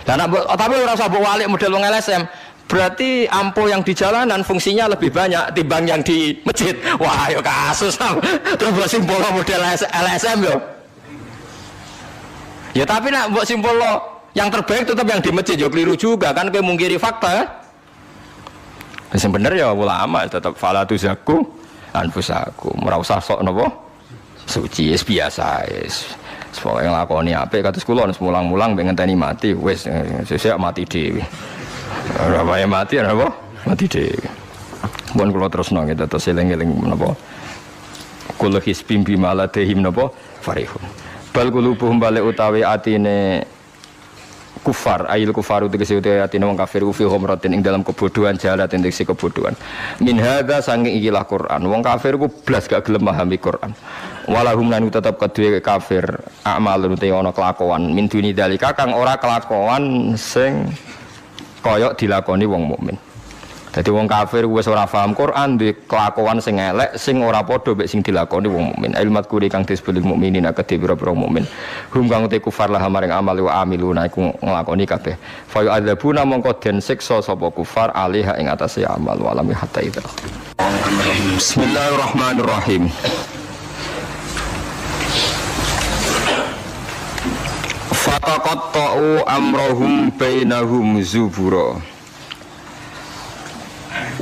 Dan tapi orang sabuk walik model wong LSM, berarti ampo yang di jalanan fungsinya lebih banyak timbang yang di masjid. Wah, yo kasus terus buat simbol model LSM yo. Ya tapi nak buat simbol yang terbaik tetap yang di masjid yo keliru juga kan, kayak mungkiri fakta. Yang bener ya ulama tetap falatu zaku anfusakum, ora usah sok napa suci, biasa pokoke nglakoni apik kados kula mulang-mulang pengen ngenteni mati wis sesuk mati dhewe. Ora wae mati apa? Mati dhewe. Mun kula terusno nggih terus eling-eling menapa kula hisbim bimaladehim napa farihun. Bal qulubuhum balik utawi atine kufar, ayil kufaru tegese utawi atine wong kafir fi humratin ing dalam kebodohan jalat tegese kebodohan. Min hadza saking ikilah Quran. Wong kafir ku blas gak gelem memahami Quran. Walahum lan tetep kedue kafir amalun te ana kelakuan min duni dalika kang ora kelakuan sing kaya dilakoni wong mukmin. Dadi wong kafir wis ora paham Quran duwe kelakuan sing elek sing ora padha mek sing dilakoni wong mukmin. Ilmat kuri kang disebut mukminin akeh pira-pira mukmin. Hum kang te kufar lah maring amal wa amiluna iku nglakoni kabeh. Fa yu'adzabuna mongko den siksa sapa kufar alaiha ing atase amal wa lam hatta idza. Bismillahirrahmanirrahim. Fataqatta'u amrahum bainahum zubura.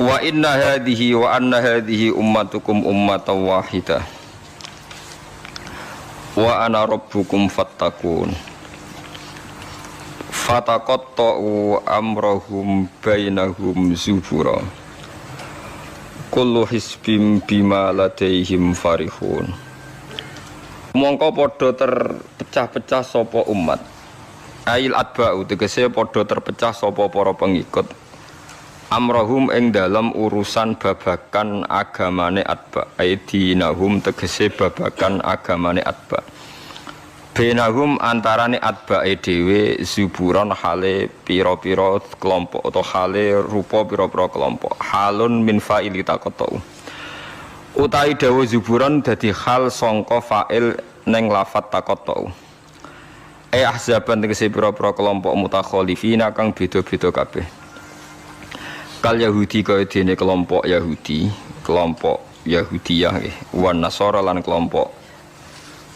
Wa inna hadhihi wa anna hadhihi ummatukum ummatan wahidah. Wa ana rabbukum fattaqun. Fataqatta'u amrahum bainahum zubura. Kullu hisbim bima ladaihim farihun. Mongko padha terpecah-pecah sapa umat. Ail atba'u tegese padha terpecah sapa para pengikut. Amrahum ing dalam urusan babakan agamane atba. Aidinahum tegese babakan agamane atba. Bainahum antarane atbae dhewe zuburon hale pira-pira kelompok atau hale rupa pira-pira kelompok. Halun min fa'ili taqatu. Utai dawa zuburon dadi hal sangka fa'il neng lafat taqatu. Ahzaban tegese pira-pira kelompok mutakhalifina kang beda-beda kabeh. Kal Yahudi kaya dene kelompok Yahudi, kelompok Yahudiyah nggih, wan Nasara lan kelompok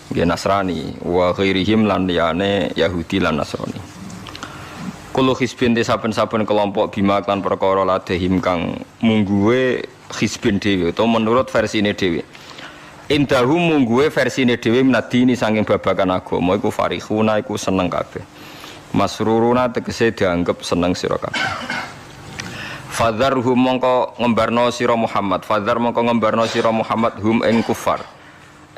nggih Nasrani, wa ghairihim lan liyane Yahudi lan Nasrani. Kulo hizbin saben-saben kelompok bima lan perkara ladehim kang mungguwe hizbin dhewe utawa menurut versine dhewe. Indahum mungguwe versine dhewe minadini saking babakan agama iku farihuna iku seneng kabeh. Masruruna tegese dianggep seneng sira kabeh. Fadzarhum mongko ngembarno sira Muhammad, fadzar mongko ngembarno sira Muhammad hum ing kufar.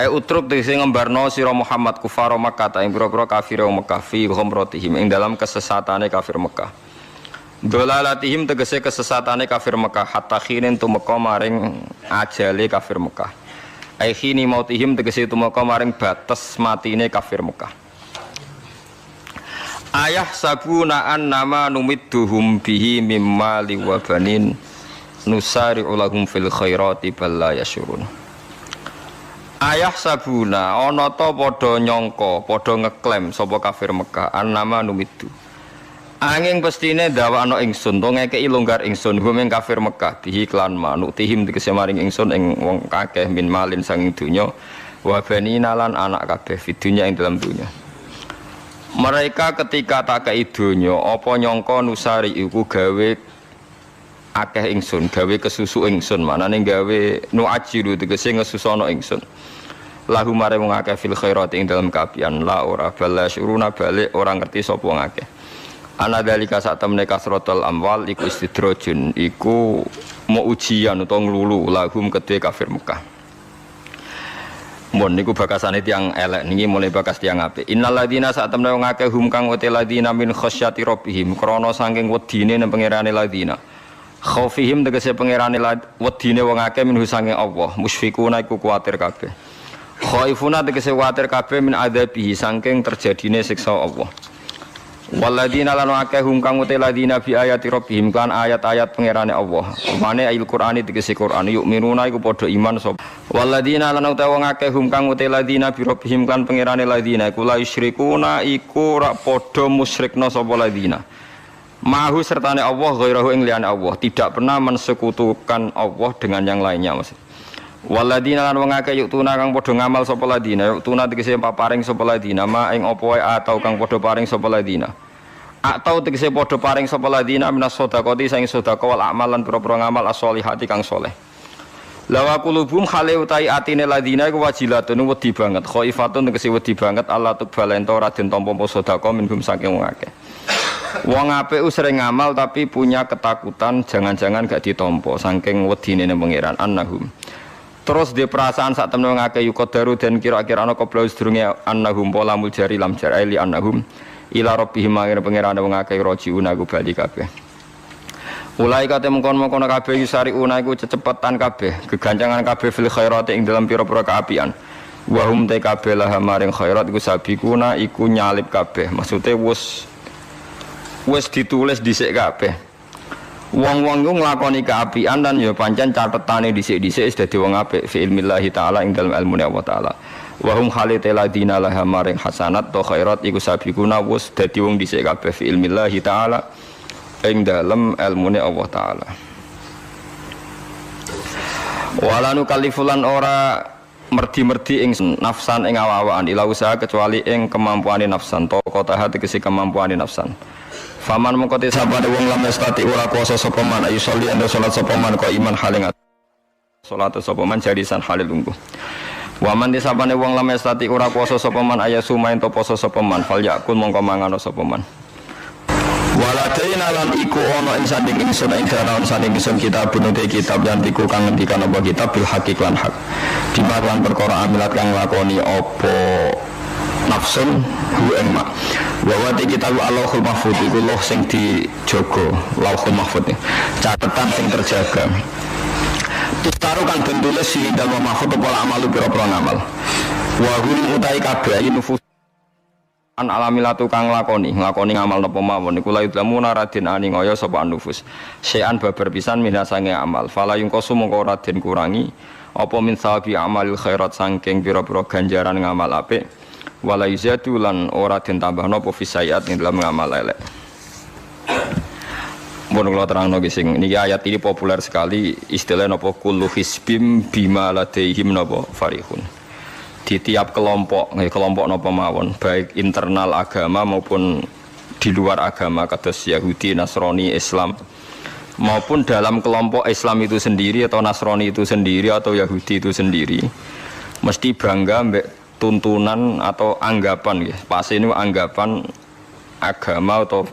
Utruk tegese ngembarno sira Muhammad kufar Makkah ta ing pira-pira kafir Mekah fi ghamratihim ing dalam kesesatane kafir Mekah. Dolalatihim tegese kesesatane kafir Mekah hatta khinin tumeka maring ajale kafir Mekah. Ai khini mautihim tegese tumeka maring batas matine kafir Mekah. Ayah sabuna an nama numidduhum bihi mimma liwabanin nusari ulahum fil khairati balla yasyurun. Ayah sabuna ana ta padha nyangka padha ngeklaim sapa kafir Mekah an nama numiddu angin pestine ndawakno ingsun to ngekeki longgar ingsun hum ing kafir Mekah bihi klan manutihim tegese maring ingsun ing wong akeh min malin sanging donya wa banina lan anak kabeh fidunya ing dalam donya. Mereka ketika tak kei donya apa nyangka nusari iku gawe akeh ingsun, gawe kesusu ingsun, manane gawe nuajiru tegese ngesusono ingsun. Lahu mare wong akeh fil khairat ing dalam kapian la ora bala syuruna balik ora ngerti sapa wong akeh. Ana dalika sak temne kasratul amwal iku istidrajun iku mau ujian utawa nglulu lahum kedhe kafir Mekah. Mun niku bakasane tiyang elek niki mulai bakas tiyang apik. Innal ladzina saat temne wong akeh hum kang uti ladzina min khasyati rabbihim krana saking wedine nang pangerane ladzina. Khaufihim tegese pangerane wedine wong akeh min saking Allah, musyfiquna iku kuwatir kabeh. Khaifuna tegese kuwatir kabeh min adzabihi saking terjadine siksa Allah. Walladzina lan akeh hum kang uti ladzina bi ayati rabbihim kan ayat-ayat pangerane Allah. Mane ayat Qur'ani tegese Qur'an yuk minuna iku padha iman sapa. Walladzina lan utawa wong akeh hum kang uti ladzina bi rabbihim kan pangerane ladzina iku la yusyrikuna iku ora padha musyrikna sapa ladzina. Mahu sertane Allah ghairahu ing liyane Allah, tidak pernah mensekutukan Allah dengan yang lainnya maksud. Walladzina lan wong akeh yuktuna kang padha ngamal sapa ladina, yuktuna tegese paring sapa ladina, ma ing apa wae atau kang padha paring sapa ladina. Atau tegese padha paring sapa ladina minas sedekati saing sedekah wal amal lan pira-pira ngamal as-sholihati kang saleh. Lawa qulubum khale utai atine ladina iku wajilatun wedi banget, khaifatun tegese wedi banget Allah tubalento ora den tampa sedekah minhum saking wong akeh. Wong apik sering ngamal tapi punya ketakutan jangan-jangan gak ditampa saking wedine ning pangeran annahum. Terus di perasaan saat temen ngake yukodaru dan kira-kira ana qabla sedurunge annahum pola muljari lam jaraili annahum ila rabbihim mangir pangeran wong ngake rajiuna ku bali kabeh. Ulai kate mengkon-mengkon kabeh yusariuna iku cecepetan kabeh, gegancangan kabeh fil khairati ing dalam pira-pira kaapian. Wa hum ta kabeh laha maring khairat iku sabikuna iku nyalip kabeh. Maksude wis ditulis dhisik kabeh. Wong-wong ku nglakoni keapian dan ya pancen catetane dhisik-dhisik wis dadi wong apik fi ilmillahi taala ing dalem ilmune Allah taala. Wa hum khalitul ladina laha maring hasanat to khairat iku sabiquna wis dadi wong dhisik kabeh fi ilmillahi taala ing dalem ilmune Allah taala. Wala nukallifulan ora merdi-merdi ing nafsan ing awa-awaan ila usaha kecuali ing kemampuane nafsan to kota hati kesi kemampuane nafsan. Faman mengkoti sabane wong lam estati ora kuasa sapa man ayu sholli anda salat sapa man kok iman haling salat sapa man jarisan halil lungguh. Waman disabane wong lam estati ora kuasa sapa man ayasu main to poso sapa man fal yakun mongko mangan sapa man. Waladaina lan iku ana ing sanding ingsun ing dalam sanding ingsun kitab bunute kitab lan iku kang ngendikan apa kitab bil hakik lan hak. Dimarwan perkara amilat kang lakoni apa nafsun hu ing mak. Wa wati kitab Allahul Mahfuz iku loh sing dijaga, Lauhul Mahfuz. Catatan sing terjaga. Tustaru kang den tulis sing dalem mahfuz apa amalu pira-pira ngamal. Wa hum utai kabeh nufus an alamilatu kang nglakoni ngamal napa mawon niku la yudlamuna radin ani ngaya sapa nufus. Sean babar pisan minasange amal. Fala yungkosu mongko ora den kurangi apa min sawabi amalil khairat saking pira-pira ganjaran ngamal apik. Wala yuzatu lan ora den tambahno apa fisayat ing dalam ngamal elek. Mun kula terangno ki sing niki ayat ini populer sekali istilah napa kullu hisbim bima ladaihim napa farihun. Di tiap kelompok napa mawon baik internal agama maupun di luar agama kados Yahudi, Nasrani, Islam maupun dalam kelompok Islam itu sendiri atau Nasrani itu sendiri atau Yahudi itu sendiri mesti bangga mbek tuntunan atau anggapan ya. Pas ini anggapan agama atau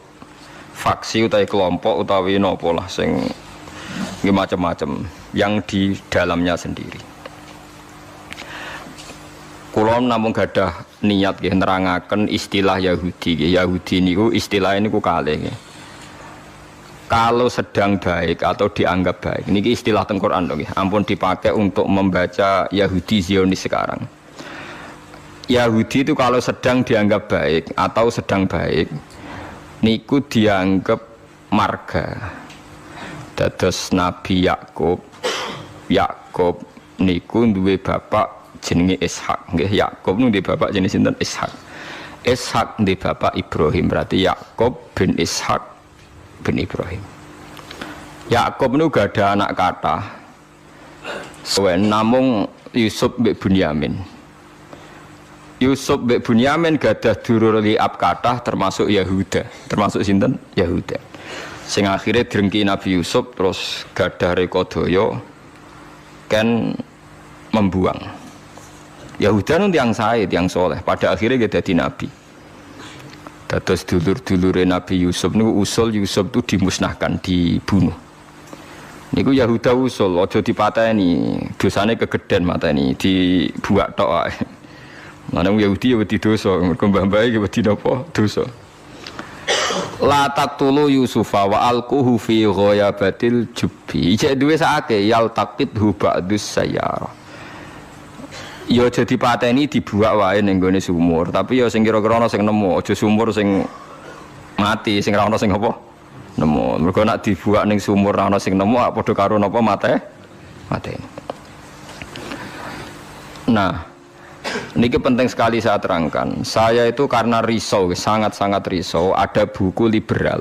faksi utawi kelompok utawi napa lah sing macam-macam yang di dalamnya sendiri. Kula namung gadah niat nggih nerangaken istilah Yahudi nggih. Yahudi niku istilah niku kalih nggih. Kalau sedang baik atau dianggap baik. Niki istilah teng Quran nggih. Ampun dipakai untuk membaca Yahudi Zionis sekarang. Yahudi itu kalau sedang dianggap baik atau sedang baik niku dianggap marga. Dados Nabi Yakub niku duwe bapak jenenge Ishak nggih. Yakub niku duwe bapak jenenge sinten Ishak. Ishak duwe bapak Ibrahim, berarti Yakub bin Ishak bin Ibrahim. Yakub niku gak ada anak kathah. Namung Yusuf bin Bunyamin. Yusuf bin Bunyamin gadah dulur liab kathah termasuk Yahuda, termasuk sinten Yahuda. Sing akhirnya drengki Nabi Yusuf terus gadah rekodaya kan membuang. Yahuda nu tiyang sae, tiyang soleh, pada akhirnya dia dadi nabi. Dados dulur-dulure Nabi Yusuf niku usul Yusuf itu dimusnahkan, dibunuh. Niku Yahuda usul, aja dipateni, dosane kegeden mateni, dibuak tok ae. Lan Yahudi ya wedi dosa, mergo mbah-mbah iki wedi napa? Dosa. La taqtulu Yusufa wa alquhu fi ghayabatil jubbi. Ijek duwe sakake yal taqidhu ba'dus sayyara. Ya aja dipateni dibuak wae ning gone sumur, tapi ya sing kira-kira ana sing nemu, aja sumur sing mati, sing ra ana sing apa? Nemu. Mergo nek dibuak ning sumur ra ana sing nemu, padha karo napa mate? Nah, ini penting sekali saya terangkan. Saya itu karena risau, sangat-sangat risau. Ada buku liberal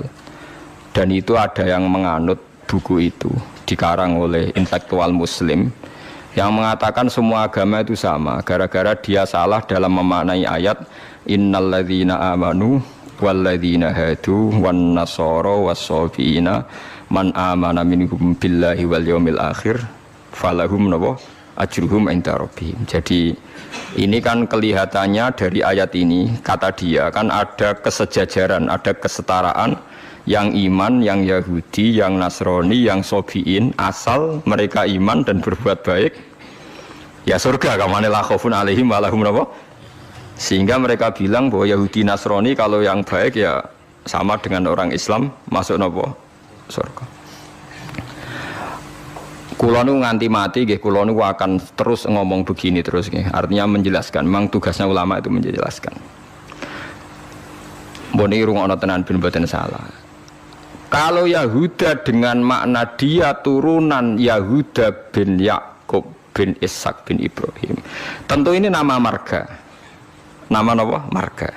dan itu ada yang menganut buku itu, dikarang oleh intelektual Muslim yang mengatakan semua agama itu sama. Gara-gara dia salah dalam memaknai ayat innalladzina amanu walladzina hadu wan nasara was-sabiina man amana minhum billahi wal yaumil akhir falahum nabo ajruhum inda rabbihim. Jadi ini kan kelihatannya dari ayat ini, kata dia kan ada kesejajaran, ada kesetaraan yang iman, yang Yahudi, yang Nasrani, yang Sobiin, asal mereka iman dan berbuat baik ya surga. Kamane la khaufun alaihim wa lahum napa. Sehingga mereka bilang bahwa Yahudi Nasrani kalau yang baik ya sama dengan orang Islam masuk napa surga. Kulo nu nganti mati nggih, kulo nu akan terus ngomong begini terus nggih. Artinya menjelaskan, memang tugasnya ulama itu menjelaskan. Mbone rungokno tenan ben mboten salah. Kalau Yahuda dengan makna dia turunan Yahuda bin Yakub bin Ishak bin Ibrahim, tentu ini nama marga. Nama apa? Marga.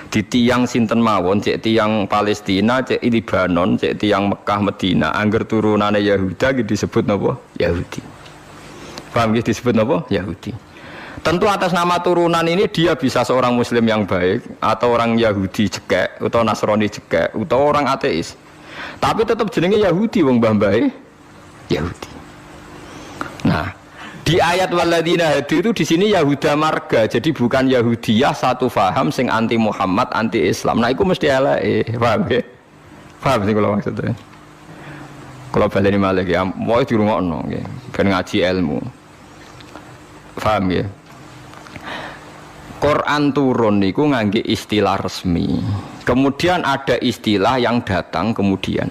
Di tiang sinten mawon, cek tiang Palestina, cek Libanon, cek tiang Mekah Medina, angger turunane Yahuda gitu disebut napa? Yahudi. Paham gitu disebut napa? Yahudi. Tentu atas nama turunan ini dia bisa seorang Muslim yang baik atau orang Yahudi cekek atau Nasrani cekek atau orang ateis. Tapi tetap jenenge Yahudi wong mbah-mbahe Yahudi. Nah, di ayat waladina hadu itu di sini Yahuda marga, jadi bukan Yahudiyah satu faham sing anti Muhammad, anti Islam. Nah, itu mesti eleke, paham ya? Paham sih kalau maksudnya. Kalau baleni malih ya, mau dirungokno nggih, ben ngaji ilmu. Paham ya? Quran turun niku ngangge istilah resmi. Kemudian ada istilah yang datang kemudian.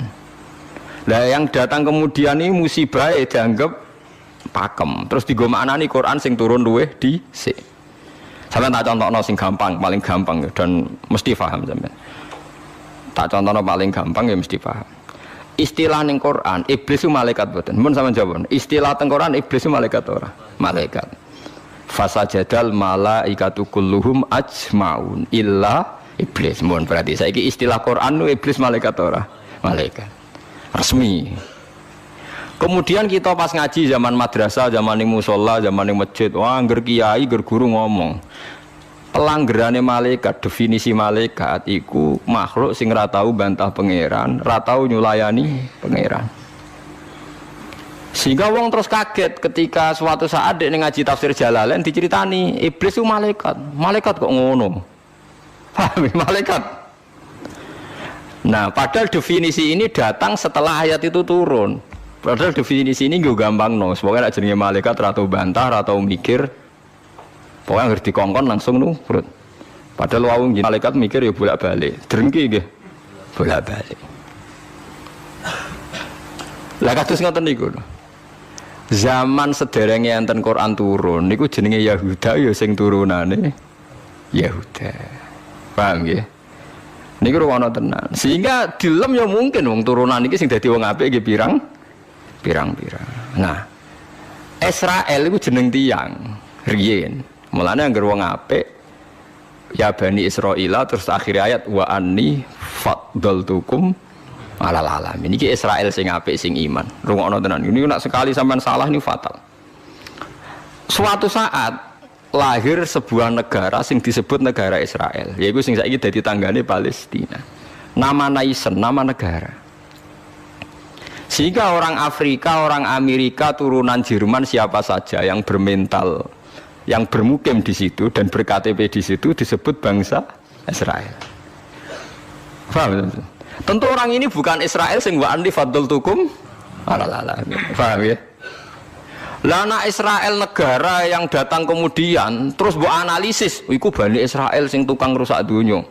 Lah yang datang kemudian ini musibah dianggap pakem, terus digo maknani Quran sing turun luweh dhisik. Sampeyan tak contohno sing gampang, paling gampang dan mesti paham sampeyan. Tak contohno paling gampang ya mesti paham. Istilah ning Quran, iblis itu malaikat boten. Mun sampeyan jawab. Istilah teng Quran iblis itu malaikat ora? Malaikat. Fasajadal malaikatu kulluhum ajmaun illa iblis. Mun berarti saiki istilah Quran iblis malaikat ora? Malaikat. Resmi. Kemudian kita pas ngaji zaman madrasah, zaman ning musola, zaman ning masjid, wah angger kiai, angger guru ngomong. Pelanggerane malaikat, definisi malaikat iku makhluk sing ra tau bantah pangeran, ra tau nyulayani pangeran. Sehingga wong terus kaget ketika suatu saat ning ngaji tafsir Jalalain diceritani iblis itu malaikat. Malaikat kok ngono? Paham malaikat? Nah, padahal definisi ini datang setelah ayat itu turun. Padahal definisi ini gue gampang no, pokoknya nak jenenge malaikat atau bantah atau mikir, pokoknya harus dikongkon langsung nurut. Padahal wong malaikat mikir ya bolak balik, drengki gitu, bolak balik. Lah kados ngoten niku. Zaman sederenge enten Quran turun, niku jenenge Yahuda ya sing turunane Yahuda, paham ya? Niku ruwono tenan. Sehingga dilem ya mungkin wong turunan iki sing dadi wong apik nggih pirang-pirang. Nah, Israel itu jeneng tiang riyen. Mulane angger wong apik ya Bani Israil terus akhir ayat wa anni faddaltukum alal alamin. Iki Israel sing apik sing iman. Rungokno tenan. Ini nek sekali sampean salah ini fatal. Suatu saat lahir sebuah negara sing disebut negara Israel. Yaiku sing saiki dadi tanggane Palestina. Nama naisen, nama negara. Sehingga orang Afrika, orang Amerika, turunan Jerman siapa saja yang bermental, yang bermukim di situ dan ber-KTP di situ disebut bangsa Israel. Paham? Tentu orang ini bukan Israel sing wa anni faddaltukum alamin. Paham ya? Lah anak Israel negara yang datang kemudian terus mbok analisis, iku Bani Israel sing tukang rusak dunya.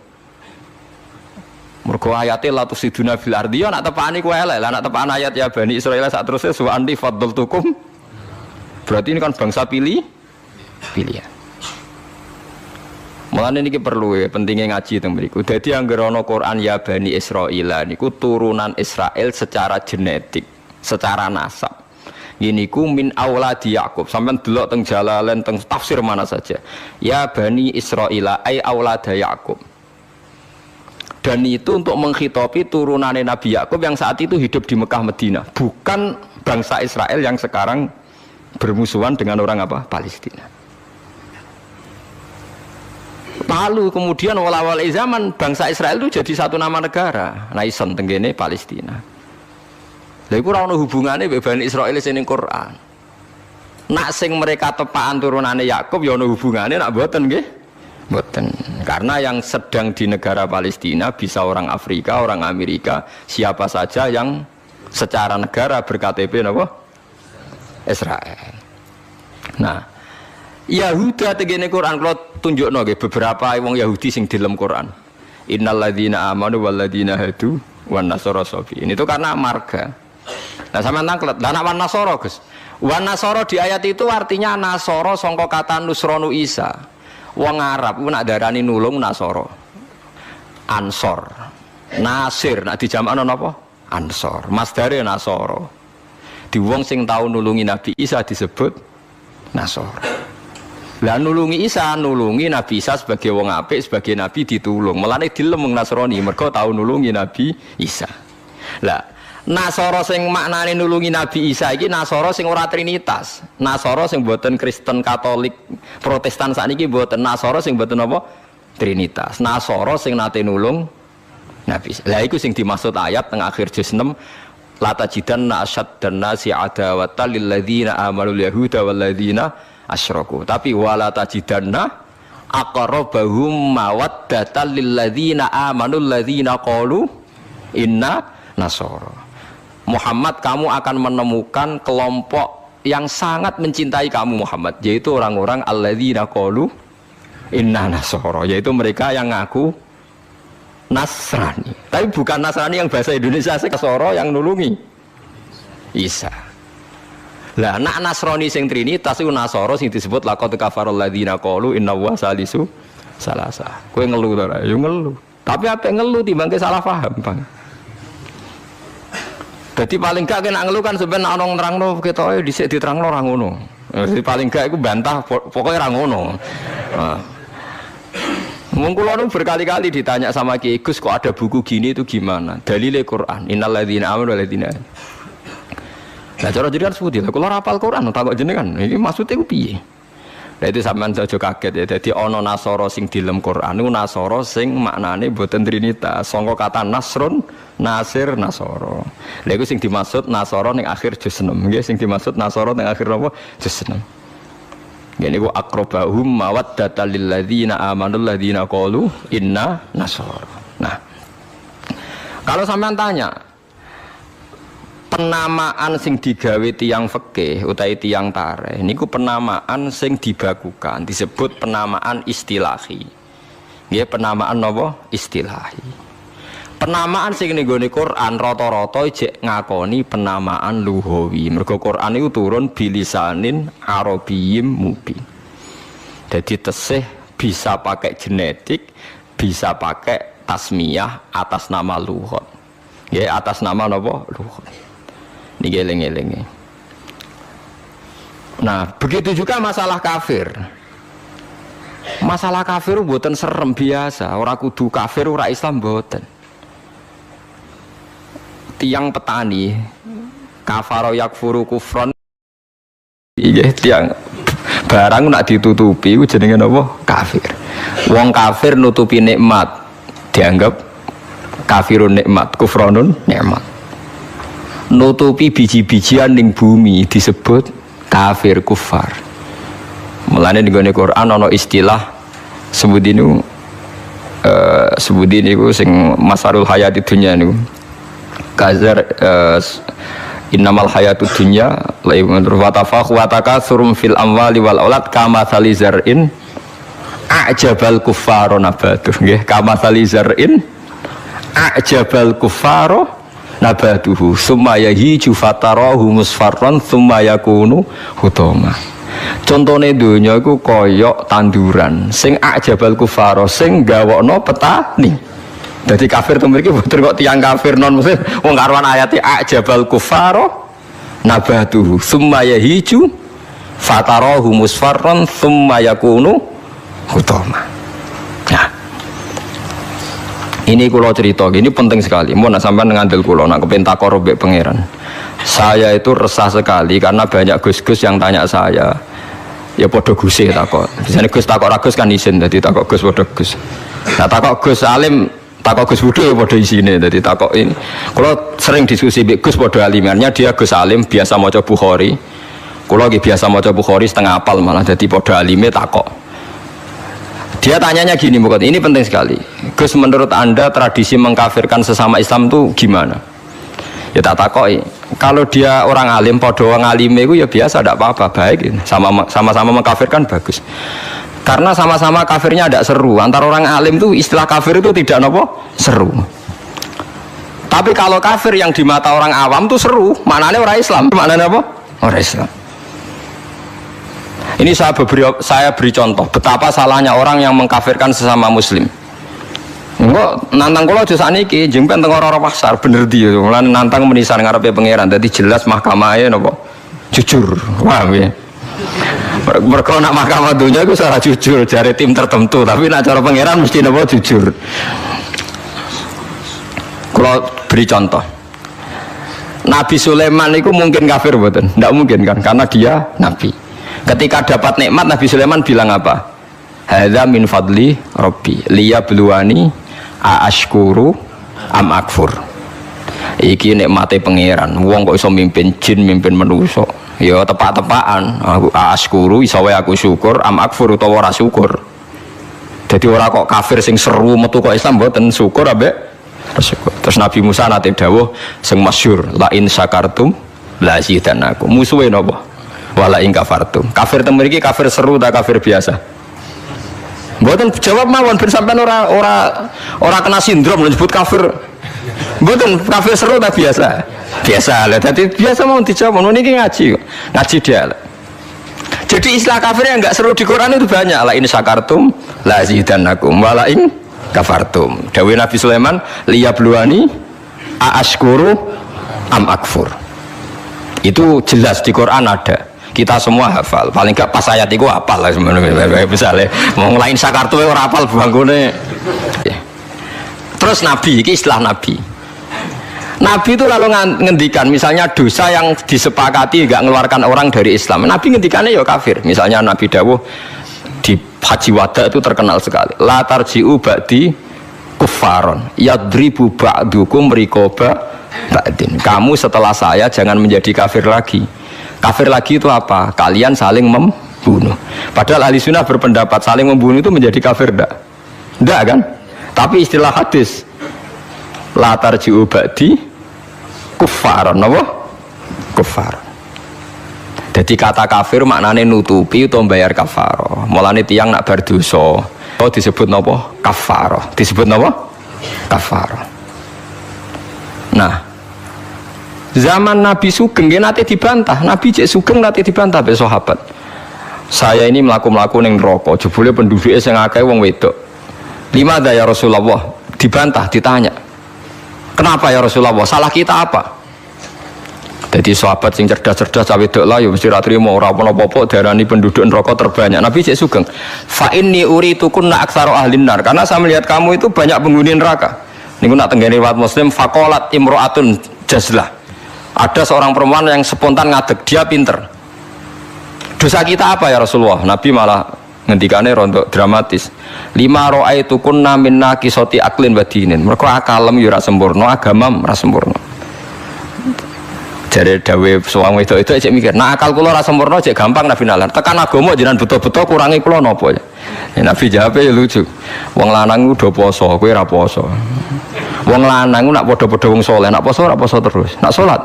Mergo ayate la tusiduna fil ardi ya nak tepani ku elek, lah nak tepan ayat ya Bani Israel sak terusé wa anti faddaltukum. Berarti ini kan bangsa pilihan. Mulane niki perlu ya pentingnya ngaji teng mriku. Dadi anggere ana Quran ya Bani Israil niku turunan Israel secara genetik, secara nasab. Gini ku min auladi Yakub. Sampeyan delok teng Jalalain teng tafsir mana saja. Ya Bani Israila ai aulada Yakub. Dan itu untuk menghitopi turunannya Nabi Yakub yang saat itu hidup di Mekah Madinah, bukan bangsa Israel yang sekarang bermusuhan dengan orang apa? Palestina. Lalu kemudian awal-awal zaman bangsa Israel itu jadi satu nama negara. Nah isen tenggene Palestina. Lha iku ora ono hubungane mbek Bani Israil sing ning Quran. Nak sing mereka tepaan turunane Yakub ya ono hubungane, nak mboten nggih? Mboten. Karena yang sedang di negara Palestina bisa orang Afrika, orang Amerika, siapa saja yang secara negara ber-KTP napa? Israel. Nah, Yahuda tegene Quran kalau tunjukno nggih beberapa wong Yahudi sing di dalam Quran. Innal ladzina amanu wal ladzina hadu wan nasara sabiin. Itu karena marga. Nah sama tangklet, lah wan nasara Gus. Wan nasara di ayat itu artinya nasara sangka kata nusronu Isa. Wong Arab ku nak darani nulung nasara. Ansor. Nasir nak dijamakno napa? Ansor. Masdare nasara. Di wong sing tau nulungi Nabi Isa disebut nasara. Lah nulungi Isa, nulungi Nabi Isa sebagai wong apik, sebagai nabi ditulung. Mulane dilem Nasrani mergo tau nulungi Nabi Isa. Lah Nasara sing maknane nulungi Nabi Isa iki Nasara sing ora trinitas. Nasara sing mboten Kristen, Katolik, Protestan sakniki mboten. Nasara sing mboten apa? Trinitas. Nasara sing nate nulung Nabi Isa. Lah iku sing dimaksud ayat teng akhir juz 6 la tajidanna asyaddan nasi adawatan lil ladzina amanu yahuda wal ladzina asyraku. Tapi wala tajidanna aqrabahum mawaddatan lil ladzina amanu ladzina qalu inna nasara. Muhammad, kamu akan menemukan kelompok yang sangat mencintai kamu Muhammad, yaitu orang-orang alladzina qalu inna nasara, yaitu mereka yang ngaku Nasrani. Tapi bukan Nasrani yang bahasa Indonesia Nasara yang nulungi Isa. Lah nak Nasrani sing trinitas iku Nasara sing disebut laqad kafarul ladzina qalu inna wa salisu salasa. Kowe ngelu ta ora? Yo ngelu. Tapi apa ngelu timbangke salah paham, Bang. Jadi paling gak kena ngelu kan sebenarnya orang nerangno ketoke dhisik diterangno ora ngono. Jadi paling gak iku bantah pokoknya ora ngono. Nah. Mung kula berkali-kali ditanya sama Kiai Gus kok ada buku gini itu gimana? Dalile Quran. Innal ladzina amanu wal ladzina. Lah cara jenengan seputi lha kula rapal Quran takok jenengan. Iki maksudnya ku piye? Lah itu sampean aja kaget ya. Dadi ana nasara sing di dalam Quran niku nasara sing maknane boten trinitas. Sangka kata nasrun, nasir, nasara. Lha iku sing dimaksud nasara ning akhir juz 6. Nggih sing dimaksud nasara ning akhir napa? Juz 6. Ngene iku aqrabahum mawaddatan lil ladzina amanu ladzina qalu inna nasara. Nah. Kalau sampean tanya penamaan sing digawe tiyang fikih utawi tiyang tarikh niku penamaan sing dibakukan disebut penamaan istilahi. Nggih penamaan napa? Istilahi. Penamaan sing ning gone Quran rata-rata jek ngakoni penamaan lughawi. Mergo Quran iku turun bilisanin arabiyyim mubin. Jadi tesih bisa pakai genetik, bisa pakai tasmiyah atas nama lughat. Nggih atas nama napa? Lughat. Niki eling-eling. Nah, begitu juga masalah kafir. Masalah kafir mboten serem biasa, ora kudu kafir ora Islam mboten. Tiang petani kafaro yakfuru kufron iya tiang barang nak ditutupi itu jenenge apa? Kafir. Wong kafir nutupi nikmat dianggap kafirun nikmat, kufronun nikmat. Nutupi biji-bijian ning bumi disebut kafir kufar. Mulane ning Quran ana istilah sebut niku sing masarul hayati dunya niku kazar innamal hayatud dunya laibun wa tafakhu wa takatsurum fil amwali wal aulad kamatsali zar'in a'jabal kuffara nabatuh nggih kamatsali zar'in a'jabal kuffara nabatuhu summa yahiju fatarahu musfarran summa yakunu hutama. Contone donya iku kaya tanduran sing a'jabal kuffara sing gawokno petani. Jadi kafir itu mriki boten kok tiyang kafir non muslim wong karuan ayate a'jabal kuffara nabatuhu summa yahiju fatarahu musfarran summa yakunu hutama. Nah, ini kula cerita, ini penting sekali. Mun sampean ngandel kula nak kepen takor mbek pangeran. Saya itu resah sekali karena banyak gus-gus yang tanya saya. Ya padha guse takok. Biasane Gus takok ra Gus kan isin dadi takok Gus padha Gus. Nah takok Gus alim takok Gus Budha padha isine dadi takok ini. Kula sering diskusi mbek Gus padha alimannya dia Gus alim biasa maca Bukhari. Kula nggih biasa maca Bukhari setengah apal malah dadi padha alime takok. Dia tanyanya gini, bukan ini penting sekali. Gus, menurut Anda tradisi mengkafirkan sesama Islam itu gimana? Ya tak takoi. Kalau dia orang alim, podo orang alime itu ya biasa, tidak apa-apa, baik. Sama-sama mengkafirkan bagus. Karena sama-sama kafirnya tidak seru. Antara orang alim itu istilah kafir itu tidak seru. Tapi kalau kafir yang di mata orang awam itu seru. Maknanya orang Islam. Maknanya apa? Orang Islam. Ini saya beri contoh betapa salahnya orang yang mengkafirkan sesama muslim. Enggak nantang kula aja sakniki jempen teng ora pasar bener dia lan nantang menisan ngarepe pangeran dadi jelas mahkamahe napa jujur. Paham ya? Mergo nak mahkamah dunia iku ora jujur jare tim tertentu, tapi nak cara pangeran mesti napa jujur. Kula beri contoh. Nabi Sulaiman itu mungkin kafir mboten? Enggak mungkin kan karena dia nabi. Ketika dapat nikmat Nabi Sulaiman bilang apa? Hadza min fadli Rabbi liyabluwani aashkuru am akfur. Iki nikmate pangeran. Wong kok iso mimpin jin, mimpin manusa. Ya tepak-tepakan. Aku aashkuru iso wae aku syukur, am akfur utawa ora syukur. Jadi ora kok kafir sing seru metu kok Islam mboten syukur ambek syukur. Terus Nabi Musa nate dawuh sing masyhur la in syakartum la zidanakum. Musuhe napa? Wala ing kafartum. Kafir temeriki kafir seru tak kafir biasa. Mboten jawab mawon ben sampean ora kena sindrom disebut kafir. Mboten kafir seru tak biasa. Biasa lah. Dadi biasa mau dijawab niki ngaji. Ngaji dia. Jadi istilah kafir yang enggak seru di Quran itu banyak. La in syakartum la zidanakum wala ing kafartum. Dawuh Nabi Sulaiman liyabluwani aashkuru am akfur. Itu jelas di Quran ada. Kita semua hafal, paling gak pas ayat itu hafal lah sebenarnya. Misalnya mau ngelain sakartu orang hafal bangunnya. Terus Nabi, ini istilah Nabi. Nabi itu lalu ngendikan, misalnya dosa yang disepakati gak mengeluarkan orang dari Islam. Nabi ngendikannya ya kafir. Misalnya Nabi dawuh di Haji Wada itu terkenal sekali. La tarji'u ba'di kuffaron yadribu ba'dukum rikoba ba'din. Kamu setelah saya jangan menjadi kafir lagi. Kafir lagi itu apa? Kalian saling membunuh. Padahal ahli sunnah berpendapat saling membunuh itu menjadi kafir enggak? Enggak kan? Tapi istilah hadis la tarji'u ba'di kuffaron, apa? Kuffar. Jadi kata kafir maknanya nutupi atau bayar kafaroh. Mulane tiyang nak berdosa, oh disebut napa? Kafaroh. Disebut napa? Kafaroh. Nah, zaman Nabi Sugeng nanti dibantah. Nabi cek Sugeng nanti dibantah be sahabat. Saya ini melaku-melaku ning neraka, jebule penduduknya sing akeh wong wedok. Lima ada ya Rasulullah, dibantah, ditanya. Kenapa ya Rasulullah? Salah kita apa? Jadi sahabat sing cerdas-cerdas cawe wedok lah ya mesti ra trimo ora apa-apa darani penduduk neraka terbanyak. Nabi cek Sugeng. Fa inni uritukunna aktsaru ahlin nar. Karena saya melihat kamu itu banyak penghuni neraka. Niku nak tenggene riwayat Muslim faqalat imro'atun jazlah. Ada seorang perempuan yang spontan ngadeg, dia pinter. Dosa kita apa ya Rasulullah? Nabi malah ngendikane rontok dramatis. Lima ra'aitukunna min naqisati aqlin wa dinin. Mergo akalem yo ora sempurna, agamam ora sempurna. Jare dawe suwang wedok itu cek mikir, nah akal kula ora sempurna cek gampang Nabi nalar. Tekan agama jenengan betul-betul kurangi kula napa ya? Nabi jawab ya lucu. Wong lanang udah poso, kowe ora poso. Wong lanang nak padha-padha wong saleh, nak poso ora poso terus. Nak salat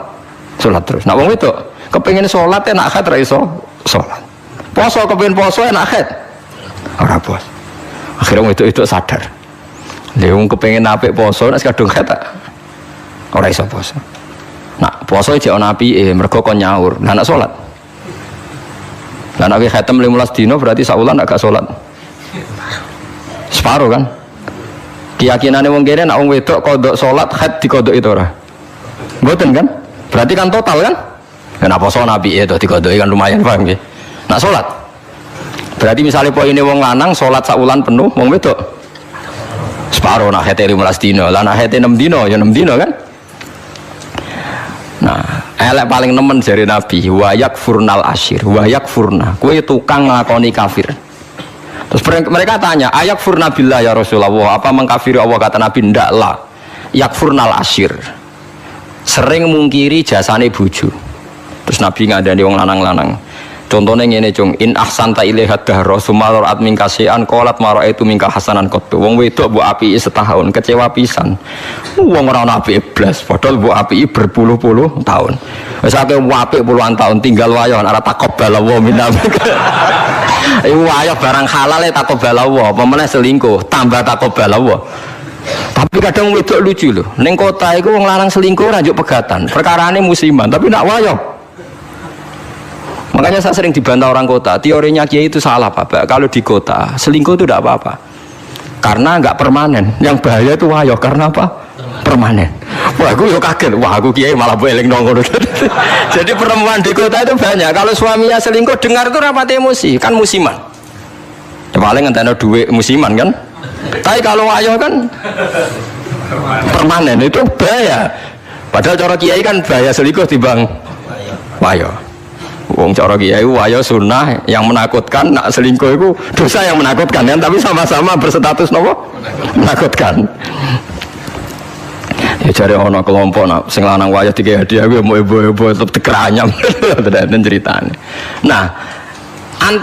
Salat terus. Nak wong wedok kepengin salat enak haid ra iso salat. Poso kepengin poso enak haid. Ora bos. Akhirnya itu sadar. Lha wong kepengin apik poso nek kadung haid tak ora iso poso. Nak poso jek ana apike mergo kon nyaur. Lah nak salat. Lah nek khatam 15 dino berarti sak wulan gak salat. Separo kan? Keyakinane wong kene nek wong wedok kodok salat haid dikodok itu ora. Mboten kan? Berarti kan total kan? Kenapa poso nabi itu dikodoki kan lumayan paham nggih. Nak salat. Berarti misalnya poine wong lanang salat sak wulan penuh, wong wedok separo nak hete 15 dino. Lah nak hete 6 dino ya 6 dino kan? Nah, elek paling nemen jare Nabi, wa yakfurnal asyir, wa yakfurna. Kowe tukang nglakoni kafir. Terus mereka tanya, ayak furna billah ya Rasulullah, apa mengkafiri Allah? Kata Nabi, ndak lah. Yakfurnal asyir. Sering mungkiri jasane bojo. Terus Nabi ngandani wong lanang-lanang. Contohnya ngene cung, in ahsanta ilaiha dahra sumalor at mingka sean qalat mara itu mingka hasanan qattu. Wong wedok mbok apiki setahun, kecewa pisan. Wong ora ana apike blas, padahal mbok apiki berpuluh-puluh tahun. Wis akeh apik puluhan tahun tinggal wayo ora taqabbal wa minna. Iku wayo barang halal e taqabbal wa, apa meneh selingkuh tambah taqabbal wa. Tapi kadang wedok lucu lho. Ning kota iku wong lanang selingkuh ora njuk pegatan. Perkarane musiman, tapi nak wayo. Makanya saya sering dibantah orang kota, teorinya Kiai itu salah Pak. Kalau di kota, selingkuh itu tidak apa-apa. Karena nggak permanen. Yang bahaya itu wayo, karena apa? Permanen. Wah, aku kaget. Wah, aku Kiai malah boleh nongol. Jadi perempuan di kota itu banyak. Kalau suaminya selingkuh, dengar itu rapat emosi. Kan musiman. Ya, paling ngenteni duit musiman kan. Tapi kalau wayo kan permanen, itu bahaya. Padahal cara Kiai kan bahaya selingkuh timbang wayo. Wong cara kiai wayo sunnah yang menakutkan, nak selingkuh itu dosa yang menakutkan kan, tapi sama-sama berstatus nopo menakutkan. Ya cari ono kelompok nak sing lanang wayo dikei hadiah gue mau ibu-ibu tetep dikeranyam dan ceritanya. Nah,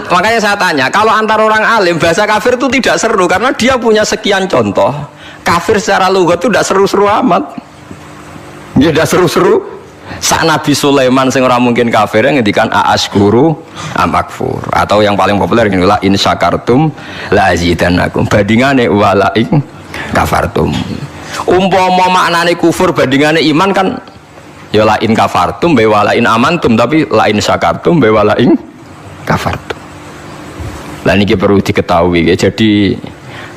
makanya saya tanya, kalau antar orang alim bahasa kafir itu tidak seru karena dia punya sekian contoh. Kafir secara lughat itu tidak seru-seru amat. Ya tidak seru-seru. Sak Nabi Sulaiman sing ora mungkin kafir ngendikan a'askuru amakfur, atau yang paling populer ngene la in syakartum la azidannakum, bandingane wala in kafartum. Umpama maknane kufur bandingane iman kan ya la in kafartum be wala in amantum, tapi la in syakartum be wala in kafartum. Lah niki perlu diketahui ya. Jadi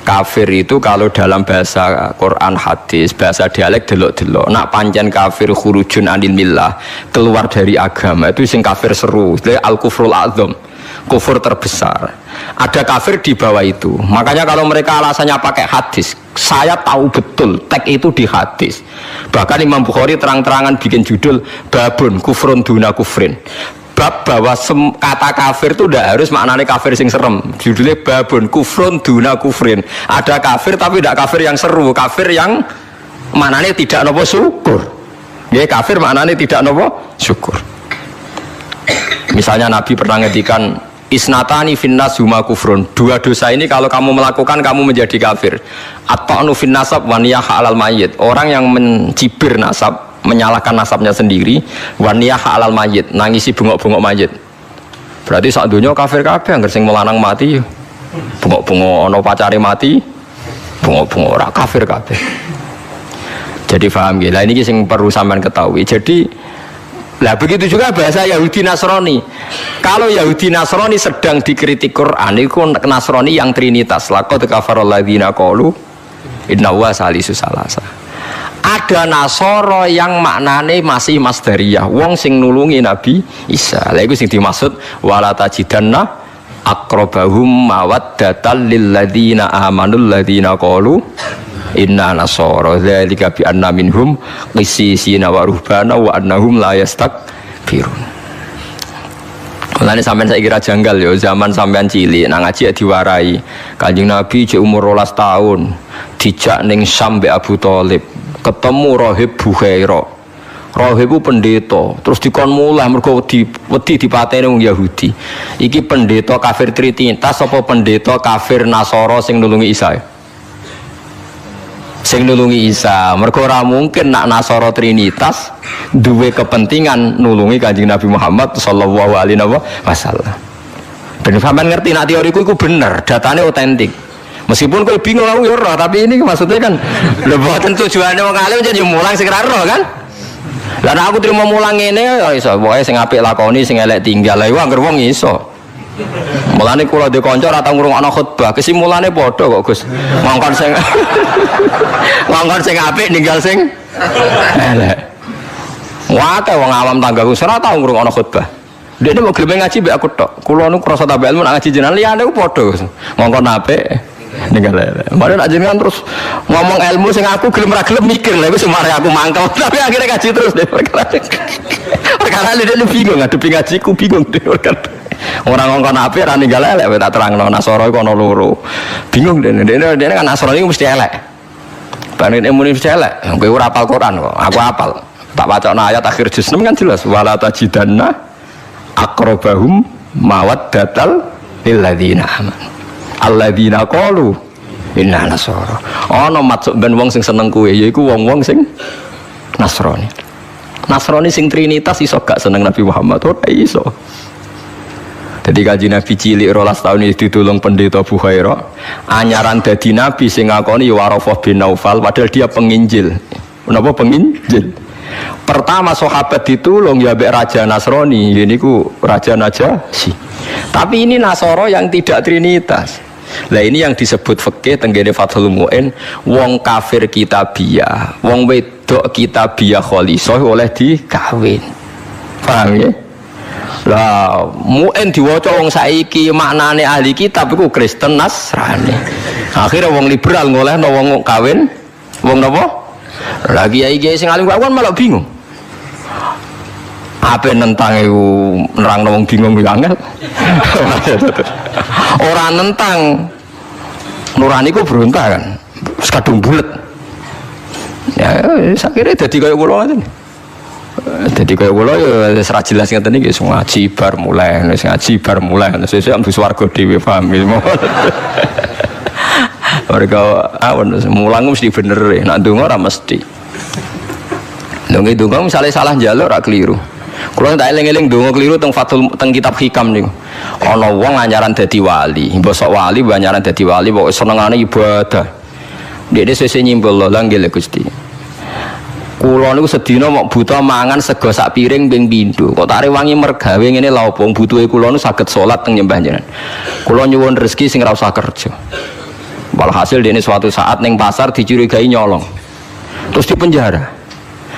kafir itu kalau dalam bahasa Quran hadis, bahasa dialek delok-delok. Nak pancen kafir khurujun anil millah, keluar dari agama, itu sing kafir seru. Itu al-kufrul a'zam, kufur terbesar. Ada kafir di bawah itu. Makanya kalau mereka alasannya pakai hadis, saya tahu betul teks itu di hadis. Bahkan Imam Bukhari terang-terangan bikin judul babun kufrun duna kufrin. Bab bahwa kata kafir itu tidak harus maknanya kafir sing serem. Judulnya babun kufrun duna kufrin. Ada kafir tapi tidak kafir yang seru, kafir yang maknanya tidak nopo syukur. Ya kafir maknanya tidak nopo syukur. Misalnya Nabi pernah ngedikan isnatani finnas huma kufrun. Dua dosa ini kalau kamu melakukan kamu menjadi kafir. At-ta'nu fin nasab wa niyah alal mayyit. Orang yang mencibir nasab, menyalahkan nasabnya sendiri, waniyah halal mayit, nangisi bengok-bengok mayit. Berarti sak dunya kafir kabeh, angger sing melanang mati bengok-bengok ana pacare mati, bengok-bengok ora kafir kabeh. Jadi paham nggih. Lah ini sing perlu sampean ketahui. Jadi lah begitu juga bahasa Yahudi Nasrani. Kalau Yahudi Nasrani sedang dikritik Quran, itu Nasrani yang trinitas. Laqad kafarul ladzina qalu innallaha salisu salasa. Ada Nasoro yang maknane masih masdariyah, wong sing nulungi Nabi Isa. Lha iku sing dimaksud wala tajidanna aqrabahum mawaddatan lil ladzina amanul ladzina qalu inna nasara dzalika bi anna minhum qissisina wa ruhbana wa annahum la yastakbirun. Mulane sampean saiki kira janggal ya, zaman sampean cilik nang ngaji diwarai. Kanjeng Nabi cek umur 12 tahun dijak ning Syam mbek Abu Thalib. Ketemu Rahib Bukhaira. Rahib itu pendeta, terus dikon mulah mergo wedi dipateni wong Yahudi. Iki pendeta kafir trinitas apa pendeta kafir Nasara sing nulungi Isa? sing nulungi Isa. Mergo ora mungkin nak Nasara Trinitas duwe kepentingan nulungi Kanjeng Nabi Muhammad sallallahu alaihi wasallam. Ben sampean ngerti nak teoriku iku bener, datane otentik. Meskipun kowe bingung aku ya ora, tapi ini maksudnya kan lho boten tujuane wong alim jadi mulang sing ora ro kan. Lah aku terima mulang ngene ya iso, pokoke sing apik lakoni, sing elek tinggal. Lah iku anggere wong iso. Mulane kula ndek kanca ora tau ngrungokno khutbah, kesimulane padha kok Gus. Ngongkon sing ngongkon sing apik ninggal sing elek. Wae wong awam tanggaku ora tau ngrungokno khutbah. Dia mau gelem ngaji mbek aku tok. Kula niku krasa tambah ilmu nak ngaji jenengan liyane ku padha. Ngongkon apik ninggal elek. Mare nak jenengan terus ngomong ilmu sing aku gelem ra gelem mikir lha iku semare aku mangkel. Tapi akhirnya ngaji terus deh perkara. Perkara dia bingung ngadepi ngajiku bingung deh perkara. Orang ngongkon apik ra ninggal elek tak terangno Nasara iku ana loro. Bingung dene kan Nasara iku mesti elek. Banen ilmu mesti elek. Kowe ora hafal Quran kok. Aku hafal. Tak wacana ayat akhir juz 6 kan jelas wala tajidanna aqrabahum mawaddatal lil ladzina amanu. Alladzina qalu inna nasara. Ana maksud ben wong sing seneng kowe yaiku wong-wong sing Nasrani. Nasrani sing Trinitas iso gak seneng Nabi Muhammad ora iso. Jadi kaji Nabi cilik 12 tahun itu ditulung pendeta Bukhairah. Anyaran dadi Nabi sing ngakoni Warafah bin Naufal padahal dia penginjil. Kenapa penginjil? Pertama sahabat ditulung ya mbek Raja Nasrani, ini ku Raja Najasyi. Tapi ini Nasara yang tidak Trinitas. Lah ini yang disebut fikih tenggene Fathul Mu'in, wong kafir kitabiyah, wong wedok kitabiyah khalisah oleh dikawin. Paham ya? Lah Mu'in diwaca wong saiki maknane ahli kitab iku Kristen Nasrani. Akhirnya wong liberal ngolehno wong kawin wong napa? Lagi kiai sing alim kan malah bingung. Apa nentang iku nerangno wong bingung ku angel. Ora nentang nurani ku berontak kan. Wis kadung bulet. Ya sakire dadi kaya kula ngoten. Dadi kaya kula ya wis ra jelas ngeten iki wis ngaji bar mulai, wis ngaji bar mulai. Sesuk ambus swarga dhewe paham iki. Mereka awan mulang mesti bener nak ndonga ora mesti. Lha nek ndonga misale salah njaluk ora keliru. Kula tak eling-eling ndonga keliru teng Fathul teng kitab Hikam niku. Ana wong anyaran dadi wali, mbosok wali anyaran dadi wali pokoke senengane ibadah. Dekne sesuk nyimpul lho nggih Gusti. Kula niku sedina mok buta mangan sego sak piring ping pindho. Kok tak rewangi mergawe ngene lha opo butuhe kula niku saged salat teng nyembah jenengan. Kula nyuwun rezeki sing ora usah kerja. Walhasil dia ini suatu saat neng pasar dicurigai nyolong, terus dipenjara.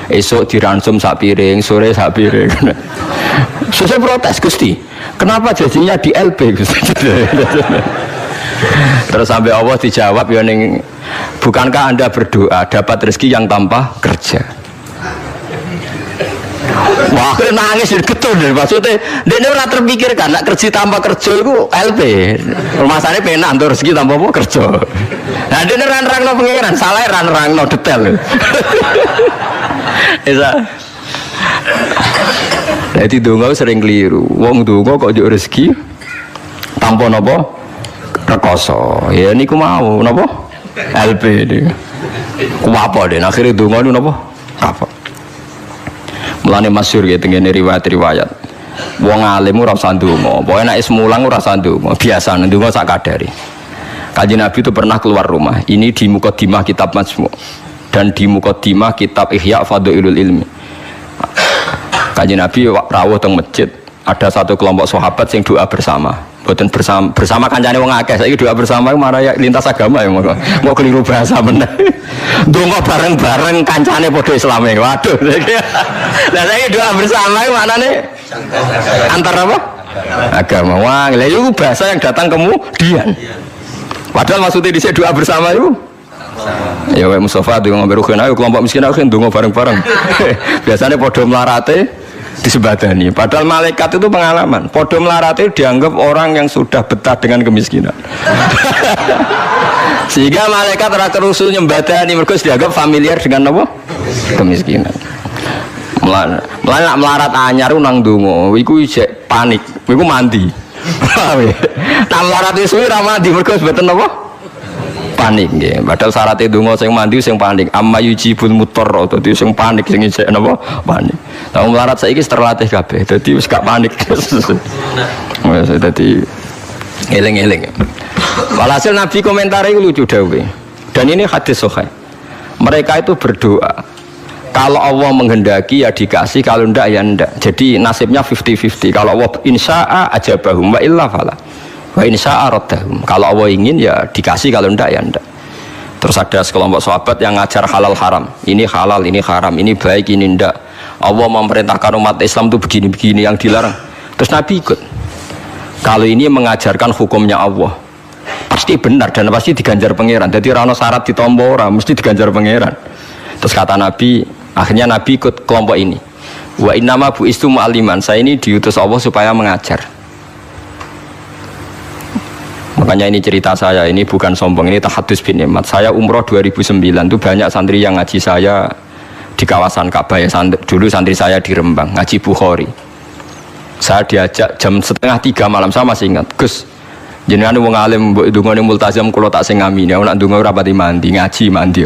Esok diransum sak piring, sore sak piring. Selesai protes Gusti, kenapa jadinya di LP Gusti? Terus sampai Allah dijawab ya neng, bukankah anda berdoa dapat rezeki yang tanpa kerja? Wah, akhirnya nangis getun deh. Maksudnya, dia ini ora terpikirkan nak kerja tanpa kerja itu LP. Masalahnya penak untuk rezeki tanpa apa kerja. Nah, dia ini ran-rang no pengiran, salah ran-rang no detail. Bisa. Jadi donga sering keliru. Wong donga kok njuk rezeki tanpa napa rekoso. Ya niku mau napa LP iki. Ku apa deh? Akhirnya donga niku napa? Apa? Mulane masyhur ya tengene riwayat-riwayat. Wong alim ora usah ndonga, pokoke nek semulang ora usah ndonga, biasa ndonga sak kadare. Kanjeng Nabi itu pernah keluar rumah. Ini di Muqaddimah kitab Majmu' dan di Muqaddimah kitab Ihya Fadhailul Ilmi. Kanjeng Nabi rawuh teng masjid, ada satu kelompok sahabat yang doa bersama. Boten bersama kancane wong akeh. Saiki doa bersama marah ya lintas agama ya mau keliru bahasa bener. Donga bareng-bareng kancane padha Islame. Waduh. Lah saiki doa bersama maknane antar apa? Agama. Wah, lha iku bahasa yang datang kemudian. Padahal maksudnya dhisik doa bersama itu ya wae Mustafa donga berugen ayo kelompok miskin ayo donga bareng-bareng. Biasanya padha melarate disebadani. Padahal malaikat itu pengalaman. Podo melarati dianggap orang yang sudah betah dengan kemiskinan. Sehingga malaikat ora kerusul nyembadani mergo dianggap familiar dengan apa? Kemiskinan. Nak melarat anyar nang donga, iku isih panik. Iku mandi. Nah melarat isu ora mandi mergo mboten apa? panik nggih. Padahal syaratnya donga sing mandi sing panik. Amma yujibul mutarra dadi sing panik sing isih napa panik. Tahu melarat saiki terlatih kabeh. Dadi wis gak panik. Wis dadi eling-eling. Walhasil Nabi komentari lucu dawuh. Dan ini hadis sahih. Mereka itu berdoa. Kalau Allah menghendaki ya dikasih, kalau ndak ya ndak. Jadi nasibnya 50-50. Kalau Allah insya'a ajabahum wa illa fala. Wa insya'a raddahum. Kalau Allah ingin ya dikasih, kalau ndak ya ndak. Terus ada sekelompok sahabat yang ngajar halal haram. Ini halal, ini haram, ini baik, ini ndak. Allah memerintahkan umat Islam itu begini-begini yang dilarang. Terus Nabi ikut. Kalau ini mengajarkan hukumnya Allah, pasti benar dan pasti diganjar pangeran. Jadi rano syarat ditompo ora, mesti diganjar pangeran. Terus kata Nabi, akhirnya Nabi ikut kelompok ini. Wa innama bu'istu mu'alliman. Saya ini diutus Allah supaya mengajar. Makanya ini cerita saya, ini bukan sombong, ini tahadus bin nikmat. Saya umroh 2009 itu banyak santri yang ngaji saya di kawasan Ka'bah ya. Dulu santri saya di Rembang, ngaji Bukhari. Saya diajak jam 2:30 malam, saya masih ingat. Gus, jenengan wong alim mbok ndongane multazam kula tak sing ngamini. Nek ndonga ora pati mandi, ngaji mandi.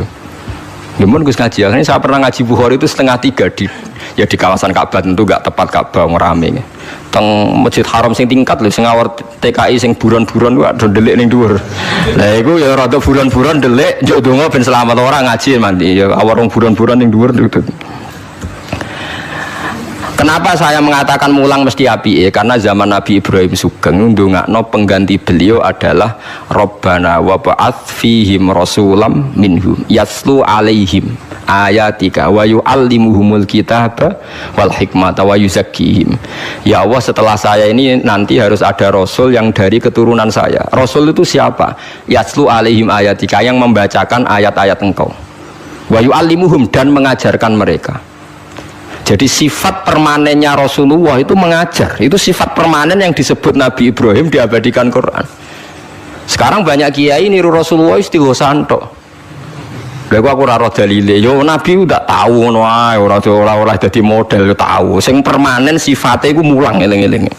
Namun Gus ngaji, akhirnya saya pernah ngaji Bukhari itu 2:30 di kawasan Ka'bah, tentu gak tepat Ka'bah ngerame. Teng Masjid Haram sing tingkat lho, sing ngawur TKI sing buron-buron ku ada delik ning dhuwur. Lah iku ya rada buron-buron delik, njuk ndonga ben selamat ora ngaji mandi. Ya awar wong buron-buron ning dhuwur. Kenapa saya mengatakan mulang mesti api? Karena zaman Nabi Ibrahim Sugeng ndongakno pengganti beliau adalah Rabbana wa ba'ats fihim rasulam minhum yaslu alaihim ayatika wa yu'allimuhumul kitaba wal hikmata wa yuzakkihim. Ya Allah, setelah saya ini nanti harus ada rasul yang dari keturunan saya. Rasul itu siapa? Yaslu alaihim ayatika, yang membacakan ayat-ayat engkau. Wa yu'allimuhum, dan mengajarkan mereka. Jadi sifat permanennya Rasulullah itu mengajar. Itu sifat permanen yang disebut Nabi Ibrahim diabadikan Quran. Sekarang banyak kiai niru Rasulullah istighosan tok. Lha aku ora ora dalile. Yo Nabi udah tahu ngono ae, ora dadi model tahu. Sing permanen sifatnya iku mulang eling-eling.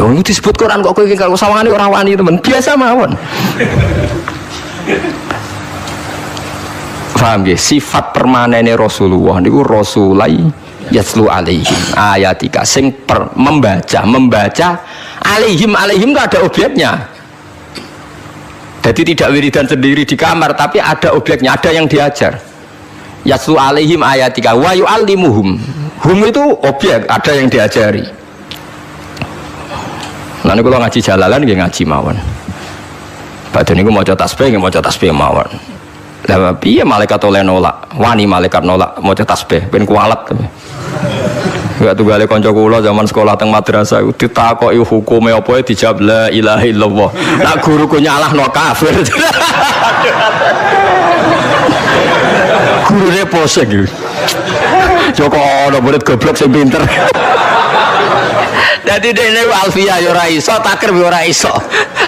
Lho itu disebut Quran kok kowe kalau sawangane ora wani temen. Biasa mawon. Paham ya? Sifat permanennya Rasulullah niku rasulai yaslu alaihim ayatika, sing membaca alaihim itu ada objeknya. Jadi tidak wiridan sendiri di kamar, tapi ada objeknya, ada yang diajar. Yaslu alaihim ayatika wa yu'allimuhum. Hum itu objek, ada yang diajari. Nanti kalau ngaji jalalan nggih ngaji mawon. Padahal niku maca tasbih nggih maca tasbih mawon. Lah piye malaikat oleh nolak, wani malaikat nolak maca tasbih ben kualat. Enggak tunggale kanca kula zaman sekolah teng madrasah ditakoki hukume apa dijawab la ilaha illallah. Nak guruku nyalahno kafir. Gurune pose iki. Joko ono murid goblok sing pinter. Dadi dene alfiah ya ora iso, takrib ya ora iso.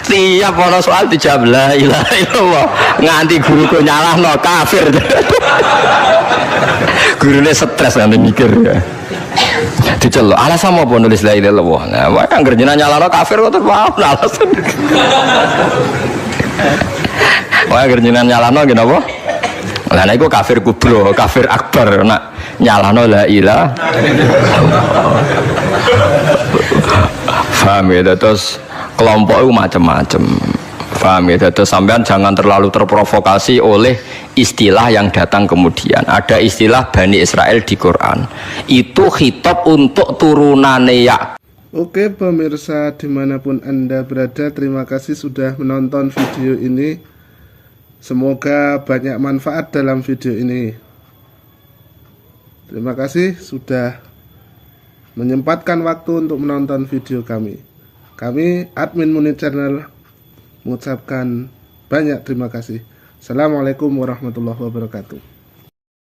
Tiap ana soal dijawab la ilaha illallah. Nganti guruku nyalahno kafir. Gurune stres nganti mikir ya. Diceluk, alasan apa nulis la ilaha illallah. Nah, wae anggere jenengan nyalahno kafir kok terus alasan. Wae anggere jenengan nyalahno nggih napa? Lah nek iku kafir kubro, kafir akbar nak nyalahno la ilaha. Paham ya, terus kelompok itu macam-macam. Paham ya, terus sampean jangan terlalu terprovokasi oleh istilah yang datang kemudian. Ada istilah Bani Israel di Quran. Itu khitab untuk turunane Yakub. Oke pemirsa dimanapun Anda berada, terima kasih sudah menonton video ini. Semoga banyak manfaat dalam video ini. Terima kasih sudah menyempatkan waktu untuk menonton video kami. Kami admin Munir Channel mengucapkan banyak terima kasih. Assalamualaikum warahmatullahi wabarakatuh.